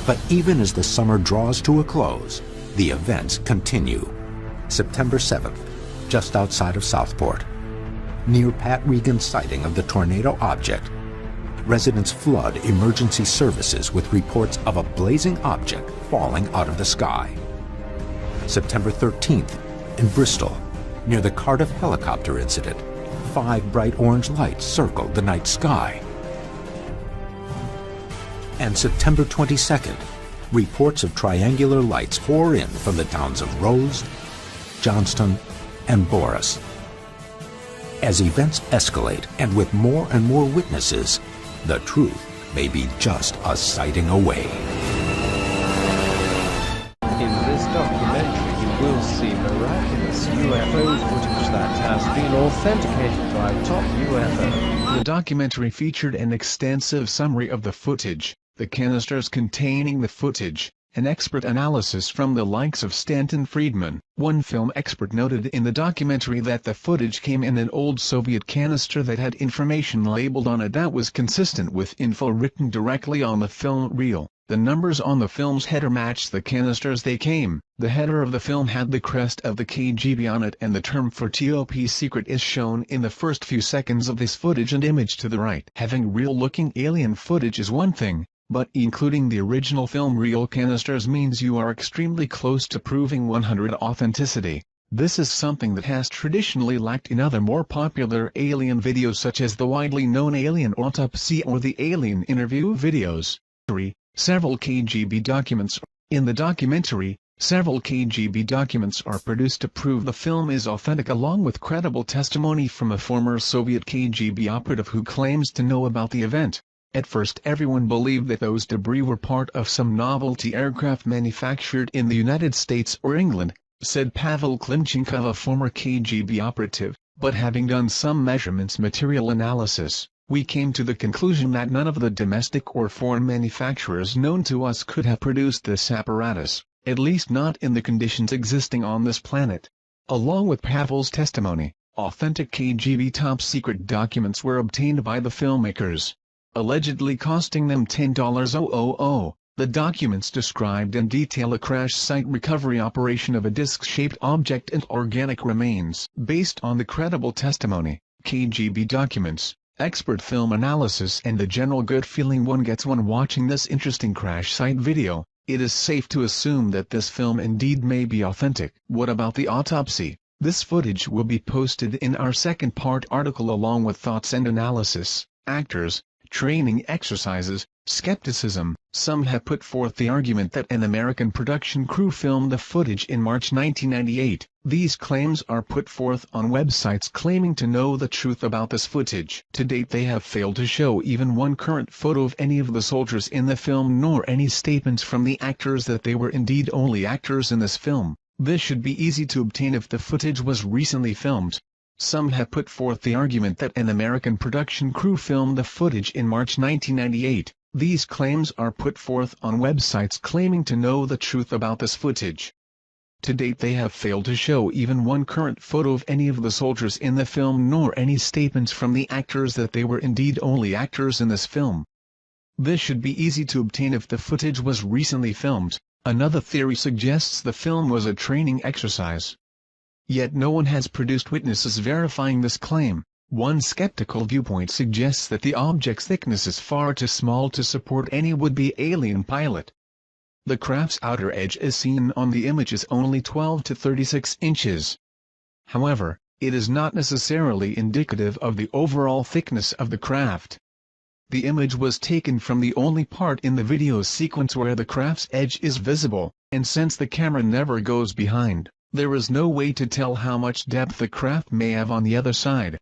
But even as the summer draws to a close, the events continue. September 7th, just outside of Southport. Near Pat Regan's sighting of the tornado object, residents flood emergency services with reports of a blazing object falling out of the sky. September 13th, in Bristol, near the Cardiff helicopter incident, 5 bright orange lights circled the night sky. And September 22nd, reports of triangular lights pour in from the towns of Rose, Johnston, and Boris. As events escalate and with more and more witnesses, the truth may be just a sighting away. In this documentary, you will see miraculous UFO footage that has been authenticated by top UFO. The documentary featured an extensive summary of the footage, the canisters containing the footage, an expert analysis from the likes of Stanton Friedman. One film expert noted in the documentary that the footage came in an old Soviet canister that had information labeled on it that was consistent with info written directly on the film reel. The numbers on the film's header matched the canisters they came. The header of the film had the crest of the KGB on it, and the term for top secret is shown in the first few seconds of this footage and image to the right. Having real-looking alien footage is one thing, but including the original film reel canisters means you are extremely close to proving 100% authenticity. This is something that has traditionally lacked in other more popular alien videos such as the widely known Alien Autopsy or the Alien Interview videos. Several KGB documents. In the documentary, several KGB documents are produced to prove the film is authentic, along with credible testimony from a former Soviet KGB operative who claims to know about the event. At first everyone believed that those debris were part of some novelty aircraft manufactured in the United States or England, said Pavel Klimchenkov, a former KGB operative, but having done some measurements material analysis, we came to the conclusion that none of the domestic or foreign manufacturers known to us could have produced this apparatus, at least not in the conditions existing on this planet. Along with Pavel's testimony, authentic KGB top-secret documents were obtained by the filmmakers, allegedly costing them $10,000. The documents described in detail a crash site recovery operation of a disc-shaped object and organic remains. Based on the credible testimony, KGB documents, expert film analysis and the general good feeling one gets when watching this interesting crash site video, it is safe to assume that this film indeed may be authentic. What about the autopsy? This footage will be posted in our second part article along with thoughts and analysis, actors, training exercises, skepticism. Some have put forth the argument that an American production crew filmed the footage in March 1998. These claims are put forth on websites claiming to know the truth about this footage. To date they have failed to show even one current photo of any of the soldiers in the film nor any statements from the actors that they were indeed only actors in this film. This should be easy to obtain if the footage was recently filmed. Some have put forth the argument that an American production crew filmed the footage in March 1998. These claims are put forth on websites claiming to know the truth about this footage. To date they have failed to show even one current photo of any of the soldiers in the film nor any statements from the actors that they were indeed only actors in this film. This should be easy to obtain if the footage was recently filmed. Another theory suggests the film was a training exercise. Yet no one has produced witnesses verifying this claim. One skeptical viewpoint suggests that the object's thickness is far too small to support any would-be alien pilot. The craft's outer edge as seen on the image is only 12 to 36 inches. However, it is not necessarily indicative of the overall thickness of the craft. The image was taken from the only part in the video sequence where the craft's edge is visible, and since the camera never goes behind, there is no way to tell how much depth the craft may have on the other side.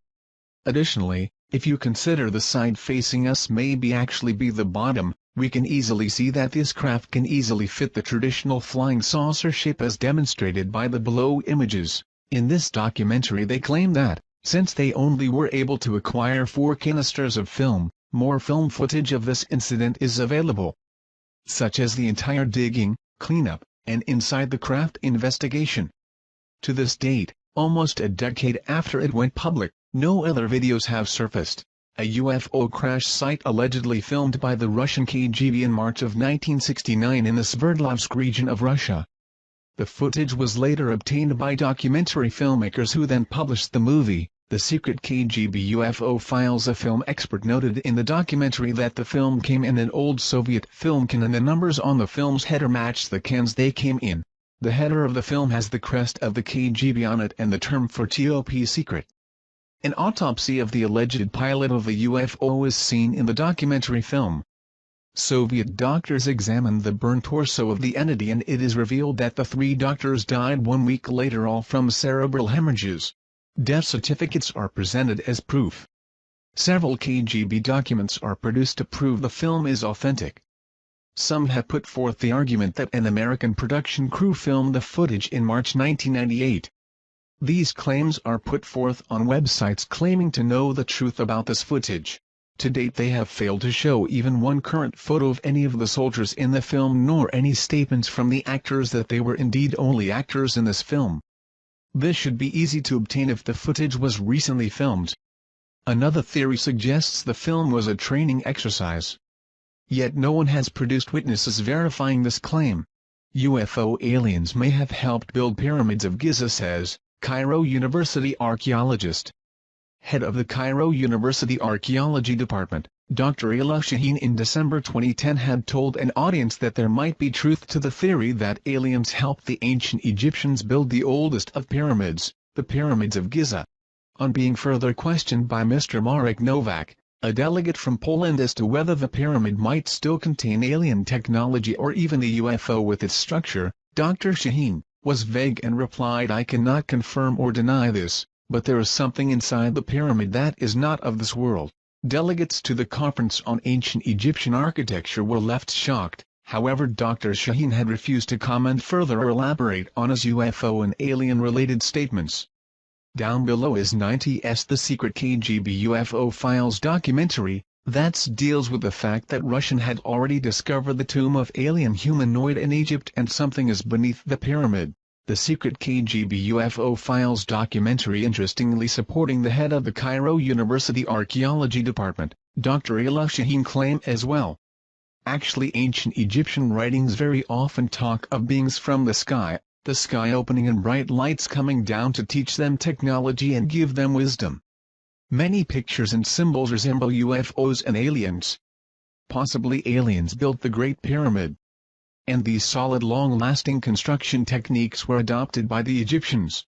Additionally, if you consider the side facing us may actually be the bottom, we can easily see that this craft can easily fit the traditional flying saucer shape as demonstrated by the below images. In this documentary they claim that, since they only were able to acquire 4 canisters of film, more film footage of this incident is available, such as the entire digging, cleanup, and inside the craft investigation. To this date, almost a decade after it went public, no other videos have surfaced. A UFO crash site allegedly filmed by the Russian KGB in March of 1969 in the Sverdlovsk region of Russia. The footage was later obtained by documentary filmmakers who then published the movie, The Secret KGB UFO Files. A film expert noted in the documentary that the film came in an old Soviet film can and the numbers on the film's header match the cans they came in. The header of the film has the crest of the KGB on it and the term for TOP secret. An autopsy of the alleged pilot of the UFO is seen in the documentary film. Soviet doctors examined the burned torso of the entity and it is revealed that the 3 doctors died 1 week later, all from cerebral hemorrhages. Death certificates are presented as proof. Several KGB documents are produced to prove the film is authentic. Some have put forth the argument that an American production crew filmed the footage in March 1998. These claims are put forth on websites claiming to know the truth about this footage. To date they have failed to show even one current photo of any of the soldiers in the film nor any statements from the actors that they were indeed only actors in this film. This should be easy to obtain if the footage was recently filmed. Another theory suggests the film was a training exercise. Yet no one has produced witnesses verifying this claim. UFO aliens may have helped build pyramids of Giza, says Cairo University archaeologist. Head of the Cairo University Archaeology Department, Dr. Ela Shaheen in December 2010 had told an audience that there might be truth to the theory that aliens helped the ancient Egyptians build the oldest of pyramids, the pyramids of Giza. On being further questioned by Mr. Marek Nowak, a delegate from Poland, as to whether the pyramid might still contain alien technology or even a UFO with its structure, Dr. Shaheen was vague and replied, "I cannot confirm or deny this, but there is something inside the pyramid that is not of this world." Delegates to the conference on ancient Egyptian architecture were left shocked. However, Dr. Shaheen had refused to comment further or elaborate on his UFO and alien-related statements. Down below is 90's The Secret KGB UFO Files documentary, that deals with the fact that Russian had already discovered the tomb of alien humanoid in Egypt and something is beneath the pyramid. The Secret KGB UFO Files documentary interestingly supporting the head of the Cairo University Archaeology Department, Dr. Ayla Shaheen claim as well. Actually, ancient Egyptian writings very often talk of beings from the sky opening and bright lights coming down to teach them technology and give them wisdom. Many pictures and symbols resemble UFOs and aliens. Possibly aliens built the Great Pyramid. And these solid long-lasting construction techniques were adopted by the Egyptians.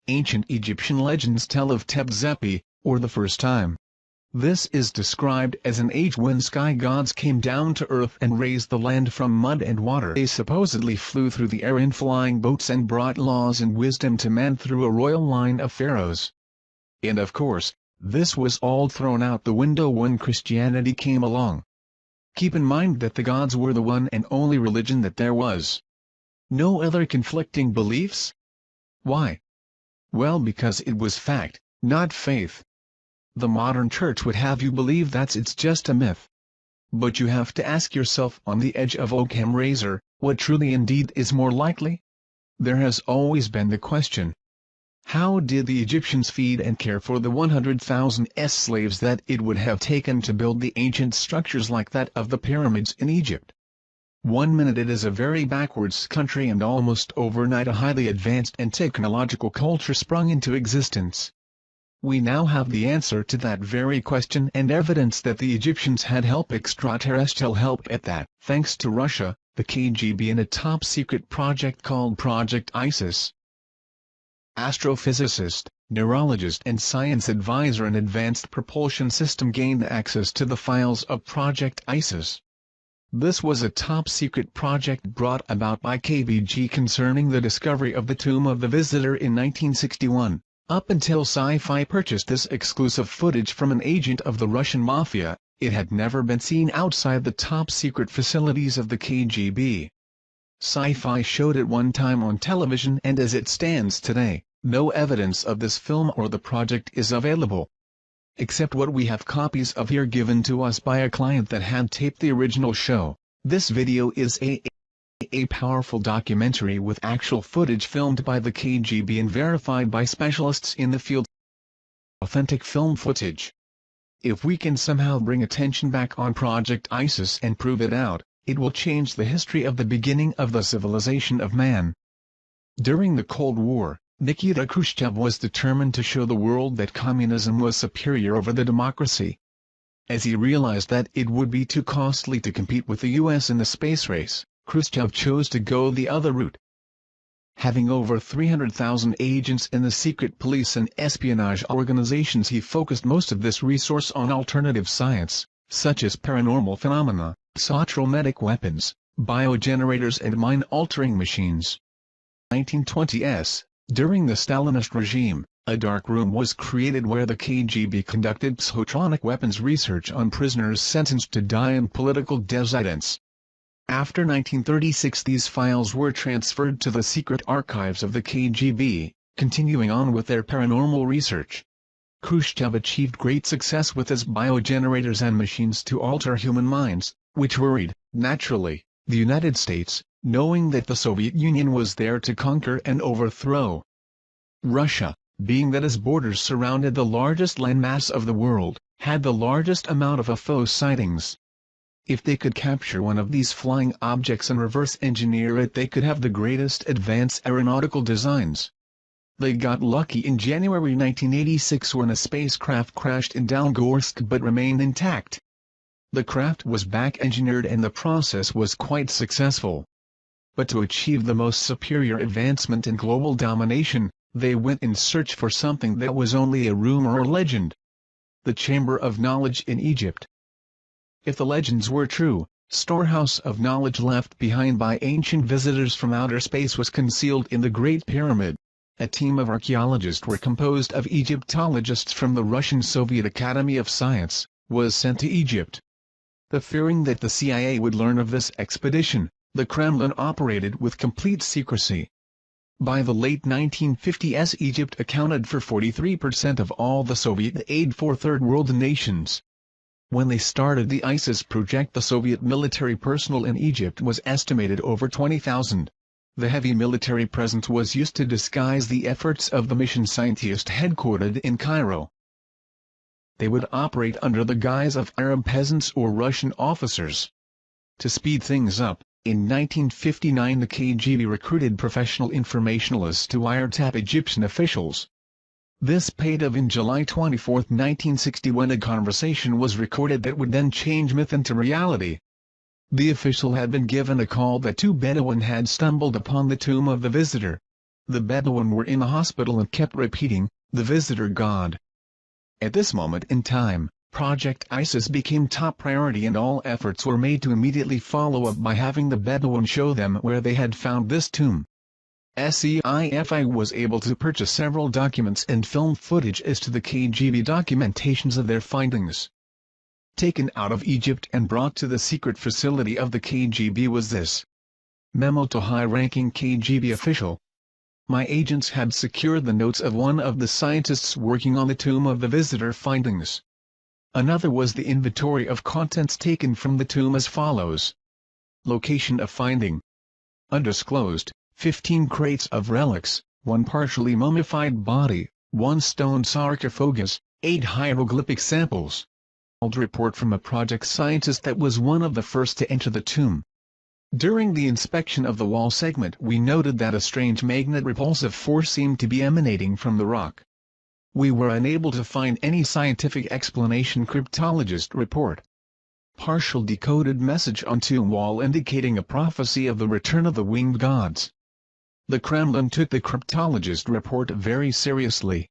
Ancient Egyptian legends tell of Tep-Zepi, or the first time. This is described as an age when sky gods came down to earth and raised the land from mud and water. They supposedly flew through the air in flying boats and brought laws and wisdom to man through a royal line of pharaohs. And of course, this was all thrown out the window when Christianity came along. Keep in mind that the gods were the one and only religion that there was. No other conflicting beliefs? Why? Well, because it was fact, not faith. The modern church would have you believe that it's just a myth. But you have to ask yourself on the edge of Occam razor, what truly indeed is more likely? There has always been the question. How did the Egyptians feed and care for the 100,000 slaves that it would have taken to build the ancient structures like that of the pyramids in Egypt? 1 minute it is a very backwards country and almost overnight a highly advanced and technological culture sprung into existence. We now have the answer to that very question and evidence that the Egyptians had help, extraterrestrial help at that, thanks to Russia, the KGB and a top-secret project called Project ISIS. Astrophysicist, neurologist and science advisor in Advanced Propulsion System gained access to the files of Project ISIS. This was a top-secret project brought about by KGB concerning the discovery of the tomb of the visitor in 1961. Up until Sci-Fi purchased this exclusive footage from an agent of the Russian Mafia, it had never been seen outside the top-secret facilities of the KGB. Sci-Fi showed it one time on television and as it stands today, no evidence of this film or the project is available. Except what we have copies of here given to us by a client that had taped the original show. This video is a powerful documentary with actual footage filmed by the KGB and verified by specialists in the field. Authentic film footage. If we can somehow bring attention back on Project ISIS and prove it out, it will change the history of the beginning of the civilization of man. During the Cold War, Nikita Khrushchev was determined to show the world that communism was superior over the democracy. As he realized that it would be too costly to compete with the US in the space race, Khrushchev chose to go the other route. Having over 300,000 agents in the secret police and espionage organizations, he focused most of this resource on alternative science, such as paranormal phenomena, psychotrometic weapons, biogenerators and mind-altering machines. 1920s, during the Stalinist regime, a dark room was created where the KGB conducted psychotronic weapons research on prisoners sentenced to die and political dissidents. After 1936 these files were transferred to the secret archives of the KGB, continuing on with their paranormal research. Khrushchev achieved great success with his biogenerators and machines to alter human minds, which worried, naturally, the United States, knowing that the Soviet Union was there to conquer and overthrow. Russia, being that its borders surrounded the largest landmass of the world, had the largest amount of UFO sightings. If they could capture one of these flying objects and reverse engineer it, they could have the greatest advanced aeronautical designs. They got lucky in January 1986 when a spacecraft crashed in Dalgorsk but remained intact. The craft was back-engineered and the process was quite successful. But to achieve the most superior advancement in global domination, they went in search for something that was only a rumor or legend. The Chamber of Knowledge in Egypt. If the legends were true, storehouse of knowledge left behind by ancient visitors from outer space was concealed in the Great Pyramid. A team of archaeologists were composed of Egyptologists from the Russian Soviet Academy of Science, was sent to Egypt. Fearing that the CIA would learn of this expedition, the Kremlin operated with complete secrecy. By the late 1950s, Egypt accounted for 43% of all the Soviet aid for Third World nations. When they started the ISIS project, the Soviet military personnel in Egypt was estimated over 20,000. The heavy military presence was used to disguise the efforts of the mission scientists headquartered in Cairo. They would operate under the guise of Arab peasants or Russian officers. To speed things up, in 1959 the KGB recruited professional informationalists to wiretap Egyptian officials. This paid off in July 24, 1960, when a conversation was recorded that would then change myth into reality. The official had been given a call that two Bedouin had stumbled upon the tomb of the visitor. The Bedouin were in a hospital and kept repeating, "The visitor God." At this moment in time, Project ISIS became top priority, and all efforts were made to immediately follow up by having the Bedouin show them where they had found this tomb. SEIFI was able to purchase several documents and film footage as to the KGB documentations of their findings. Taken out of Egypt and brought to the secret facility of the KGB was this memo to high-ranking KGB official. My agents had secured the notes of one of the scientists working on the tomb of the visitor findings. Another was the inventory of contents taken from the tomb as follows. Location of finding: undisclosed, 15 crates of relics, 1 partially mummified body, 1 stone sarcophagus, 8 hieroglyphic samples. Old report from a project scientist that was one of the first to enter the tomb. During the inspection of the wall segment, we noted that a strange magnet repulsive force seemed to be emanating from the rock. We were unable to find any scientific explanation. Cryptologist report. Partial decoded message on tomb wall indicating a prophecy of the return of the winged gods. The Kremlin took the cryptologist report very seriously.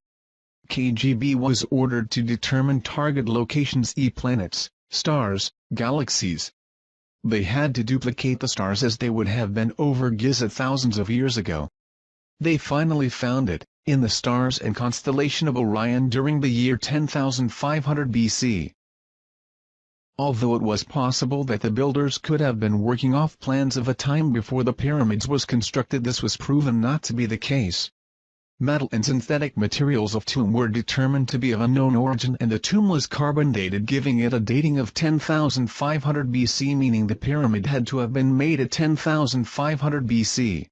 KGB was ordered to determine target locations: planets, stars, galaxies. They had to duplicate the stars as they would have been over Giza thousands of years ago. They finally found it, in the stars and constellation of Orion during the year 10,500 BC. Although it was possible that the builders could have been working off plans of a time before the pyramids was constructed, this was proven not to be the case. Metal and synthetic materials of tomb were determined to be of unknown origin, and the tomb was carbon dated, giving it a dating of 10,500 BC, meaning the pyramid had to have been made at 10,500 BC.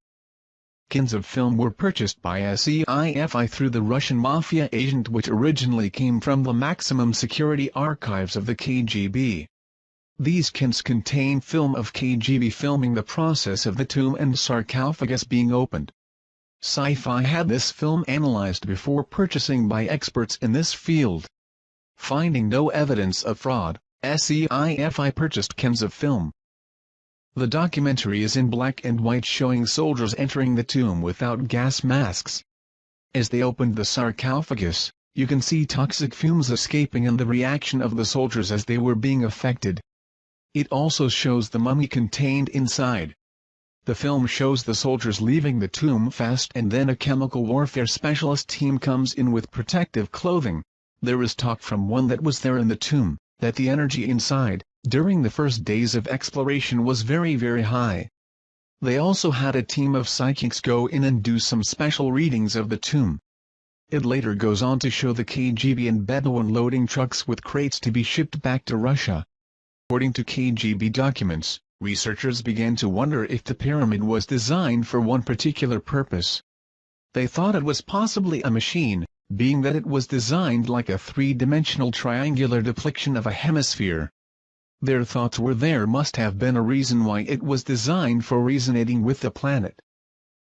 Cans of film were purchased by SEIFI through the Russian mafia agent, which originally came from the maximum security archives of the KGB. These cans contain film of KGB filming the process of the tomb and sarcophagus being opened. Sci-Fi had this film analyzed before purchasing by experts in this field. Finding no evidence of fraud, SEIFI purchased cans of film. The documentary is in black and white, showing soldiers entering the tomb without gas masks. As they opened the sarcophagus, you can see toxic fumes escaping and the reaction of the soldiers as they were being affected. It also shows the mummy contained inside. The film shows the soldiers leaving the tomb fast, and then a chemical warfare specialist team comes in with protective clothing. There is talk from one that was there in the tomb, that the energy inside, during the first days of exploration, was very high. They also had a team of psychics go in and do some special readings of the tomb. It later goes on to show the KGB and Bedouin loading trucks with crates to be shipped back to Russia. According to KGB documents, researchers began to wonder if the pyramid was designed for one particular purpose. They thought it was possibly a machine, being that it was designed like a three-dimensional triangular depiction of a hemisphere. Their thoughts were there must have been a reason why it was designed for resonating with the planet.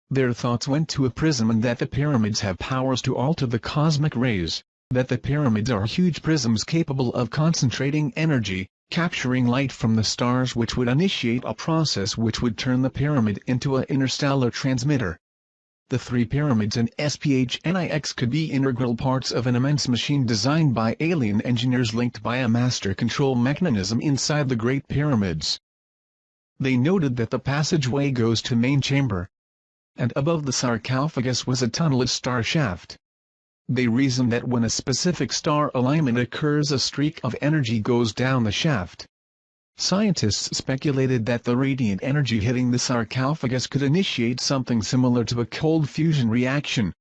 Their thoughts went to a prism, and that the pyramids have powers to alter the cosmic rays, that the pyramids are huge prisms capable of concentrating energy, capturing light from the stars, which would initiate a process which would turn the pyramid into an interstellar transmitter. The three pyramids and SPHNIX could be integral parts of an immense machine designed by alien engineers linked by a master control mechanism inside the Great Pyramids. They noted that the passageway goes to main chamber, and above the sarcophagus was a tunnelless star shaft. They reasoned that when a specific star alignment occurs, a streak of energy goes down the shaft. Scientists speculated that the radiant energy hitting the sarcophagus could initiate something similar to a cold fusion reaction.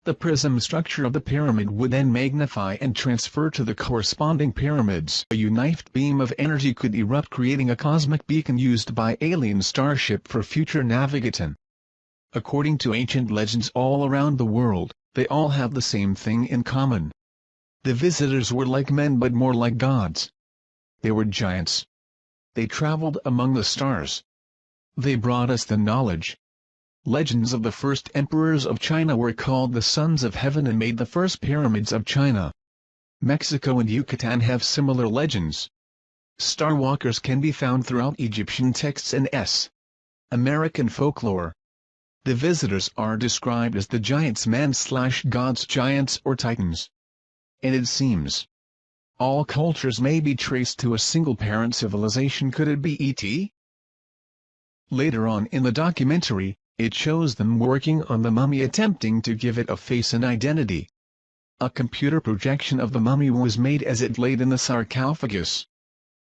The prism structure of the pyramid would then magnify and transfer to the corresponding pyramids. A united beam of energy could erupt, creating a cosmic beacon used by alien starship for future navigation. According to ancient legends all around the world, they all have the same thing in common. The visitors were like men but more like gods. They were giants. They traveled among the stars. They brought us the knowledge. Legends of the first emperors of China were called the Sons of Heaven and made the first pyramids of China. Mexico and Yucatan have similar legends. Starwalkers can be found throughout Egyptian texts and American folklore. The visitors are described as the giants, man/gods, giants or titans. And it seems all cultures may be traced to a single parent civilization. Could it be ET? Later on in the documentary, it shows them working on the mummy, attempting to give it a face and identity. A computer projection of the mummy was made as it laid in the sarcophagus.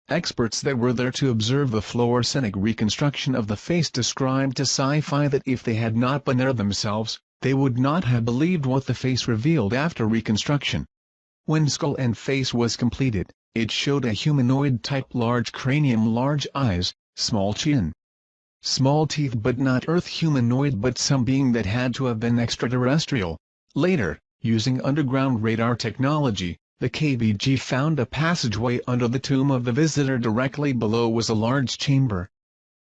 Experts that were there to observe the fluorescent reconstruction of the face described to Sci-Fi that if they had not been there themselves, they would not have believed what the face revealed after reconstruction. When skull and face was completed, it showed a humanoid type: large cranium, large eyes, small chin, small teeth, but not Earth humanoid, but some being that had to have been extraterrestrial. Later, using underground radar technology, the KBG found a passageway under the tomb of the visitor. Directly below was a large chamber.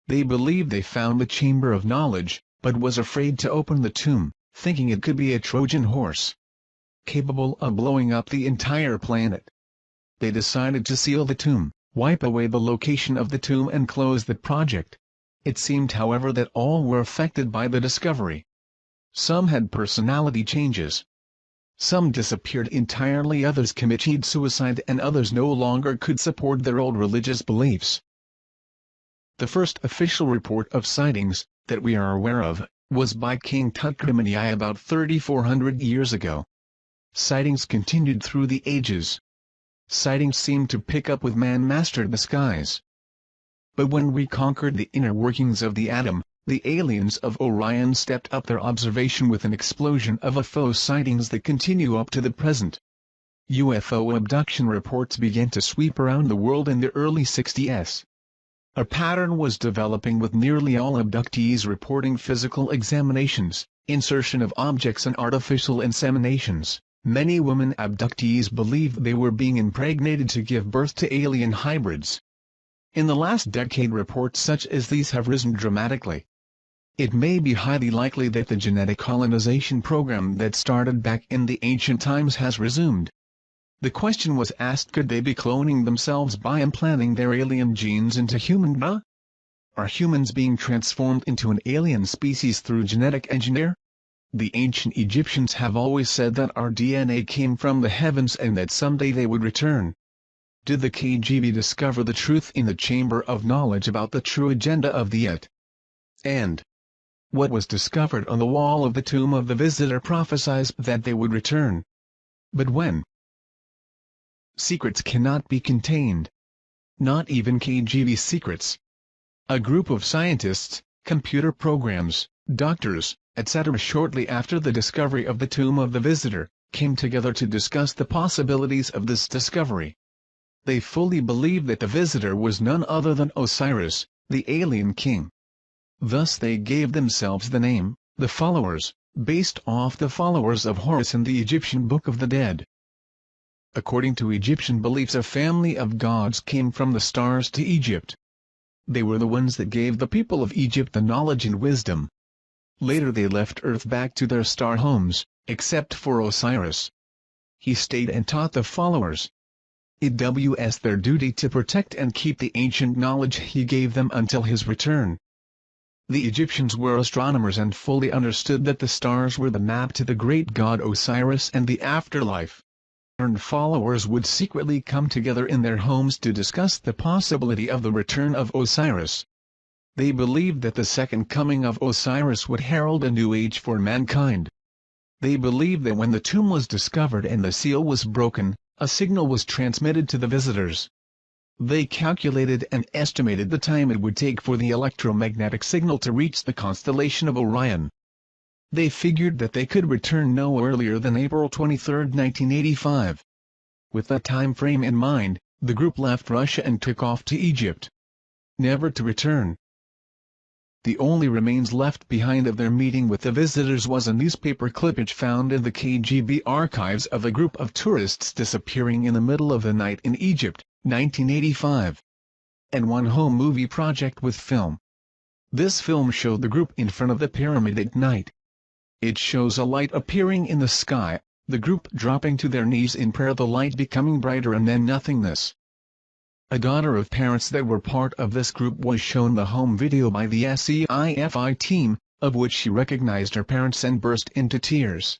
They believed they found the chamber of knowledge, but was afraid to open the tomb, thinking it could be a Trojan horse capable of blowing up the entire planet. They decided to seal the tomb, wipe away the location of the tomb and close the project. It seemed, however, that all were affected by the discovery. Some had personality changes. Some disappeared entirely, others committed suicide, and others no longer could support their old religious beliefs. The first official report of sightings, that we are aware of, was by King Tutkremeni about 3,400 years ago. Sightings continued through the ages. Sightings seemed to pick up with man mastered the skies. But when we conquered the inner workings of the atom, the aliens of Orion stepped up their observation with an explosion of UFO sightings that continue up to the present. UFO abduction reports began to sweep around the world in the early 60s. A pattern was developing, with nearly all abductees reporting physical examinations, insertion of objects and artificial inseminations. Many women abductees believed they were being impregnated to give birth to alien hybrids. In the last decade, reports such as these have risen dramatically. It may be highly likely that the genetic colonization program that started back in the ancient times has resumed. The question was asked, could they be cloning themselves by implanting their alien genes into human DNA? Are humans being transformed into an alien species through genetic engineering? The ancient Egyptians have always said that our DNA came from the heavens and that someday they would return. Did the KGB discover the truth in the Chamber of Knowledge about the true agenda of the ET? And what was discovered on the wall of the tomb of the visitor prophesies that they would return. But when? Secrets cannot be contained. Not even KGB secrets. A group of scientists, computer programs, doctors, etc., shortly after the discovery of the tomb of the visitor, came together to discuss the possibilities of this discovery. They fully believed that the visitor was none other than Osiris, the alien king. Thus they gave themselves the name, the Followers, based off the followers of Horus in the Egyptian Book of the Dead. According to Egyptian beliefs, a family of gods came from the stars to Egypt. They were the ones that gave the people of Egypt the knowledge and wisdom. Later they left Earth back to their star homes, except for Osiris. He stayed and taught the followers. It was their duty to protect and keep the ancient knowledge he gave them until his return. The Egyptians were astronomers and fully understood that the stars were the map to the great god Osiris and the afterlife. And followers would secretly come together in their homes to discuss the possibility of the return of Osiris. They believed that the second coming of Osiris would herald a new age for mankind. They believe that when the tomb was discovered and the seal was broken, a signal was transmitted to the visitors. They calculated and estimated the time it would take for the electromagnetic signal to reach the constellation of Orion. They figured that they could return no earlier than April 23, 1985. With that time frame in mind, the group left Russia and took off to Egypt, never to return. The only remains left behind of their meeting with the visitors was a newspaper clippage found in the KGB archives of a group of tourists disappearing in the middle of the night in Egypt, 1985. And one home movie project with film. This film showed the group in front of the pyramid at night. It shows a light appearing in the sky, the group dropping to their knees in prayer, the light becoming brighter and then nothingness. A daughter of parents that were part of this group was shown the home video by the SCIFI team, of which she recognized her parents and burst into tears.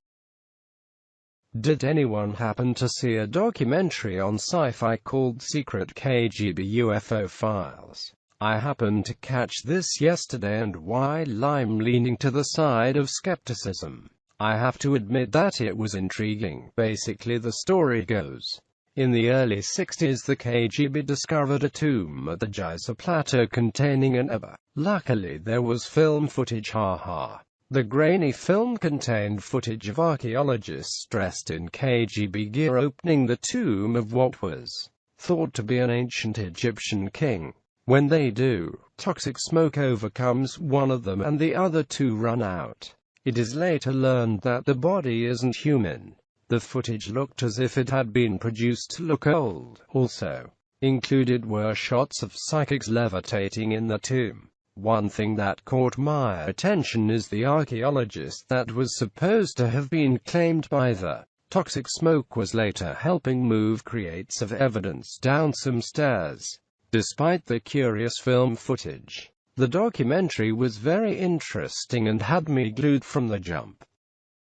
Did anyone happen to see a documentary on sci-fi called Secret KGB UFO Files? I happened to catch this yesterday, and while I'm leaning to the side of skepticism, I have to admit that it was intriguing. Basically, the story goes, in the early 60s the KGB discovered a tomb at the Giza Plateau containing an Eva. Luckily there was film footage, haha. The grainy film contained footage of archaeologists dressed in KGB gear opening the tomb of what was thought to be an ancient Egyptian king. When they do, toxic smoke overcomes one of them and the other two run out. It is later learned that the body isn't human. The footage looked as if it had been produced to look old. Also included were shots of psychics levitating in the tomb. One thing that caught my attention is the archaeologist that was supposed to have been claimed by the toxic smoke was later helping move crates of evidence down some stairs. Despite the curious film footage, the documentary was very interesting and had me glued from the jump.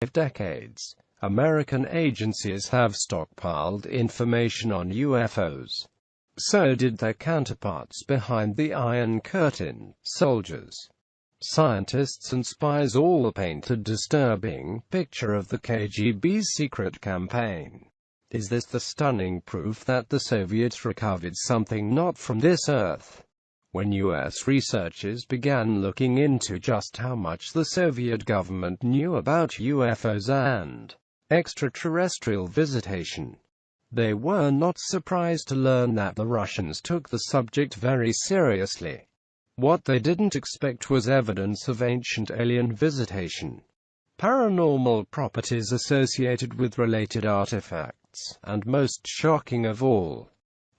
For decades, American agencies have stockpiled information on UFOs. So did their counterparts behind the Iron Curtain. Soldiers, scientists and spies all paint a disturbing picture of the KGB's secret campaign. Is this the stunning proof that the Soviets recovered something not from this earth? When US researchers began looking into just how much the Soviet government knew about UFOs and extraterrestrial visitation, they were not surprised to learn that the Russians took the subject very seriously. What they didn't expect was evidence of ancient alien visitation, paranormal properties associated with related artifacts, and most shocking of all,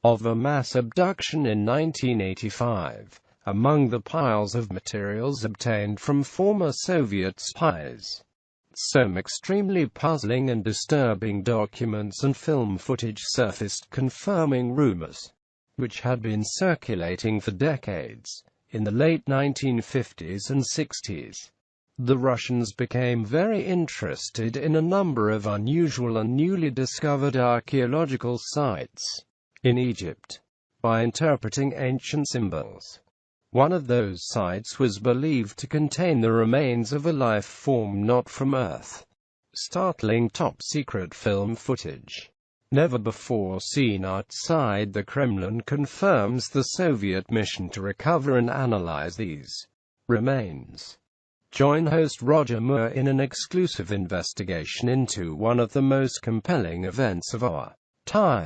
of a mass abduction in 1985, among the piles of materials obtained from former Soviet spies. Some extremely puzzling and disturbing documents and film footage surfaced confirming rumors, which had been circulating for decades. In the late 1950s and 60s, the Russians became very interested in a number of unusual and newly discovered archaeological sites in Egypt by interpreting ancient symbols. One of those sites was believed to contain the remains of a life form not from Earth. Startling top-secret film footage, never before seen outside the Kremlin, confirms the Soviet mission to recover and analyze these remains. Join host Roger Moore in an exclusive investigation into one of the most compelling events of our time.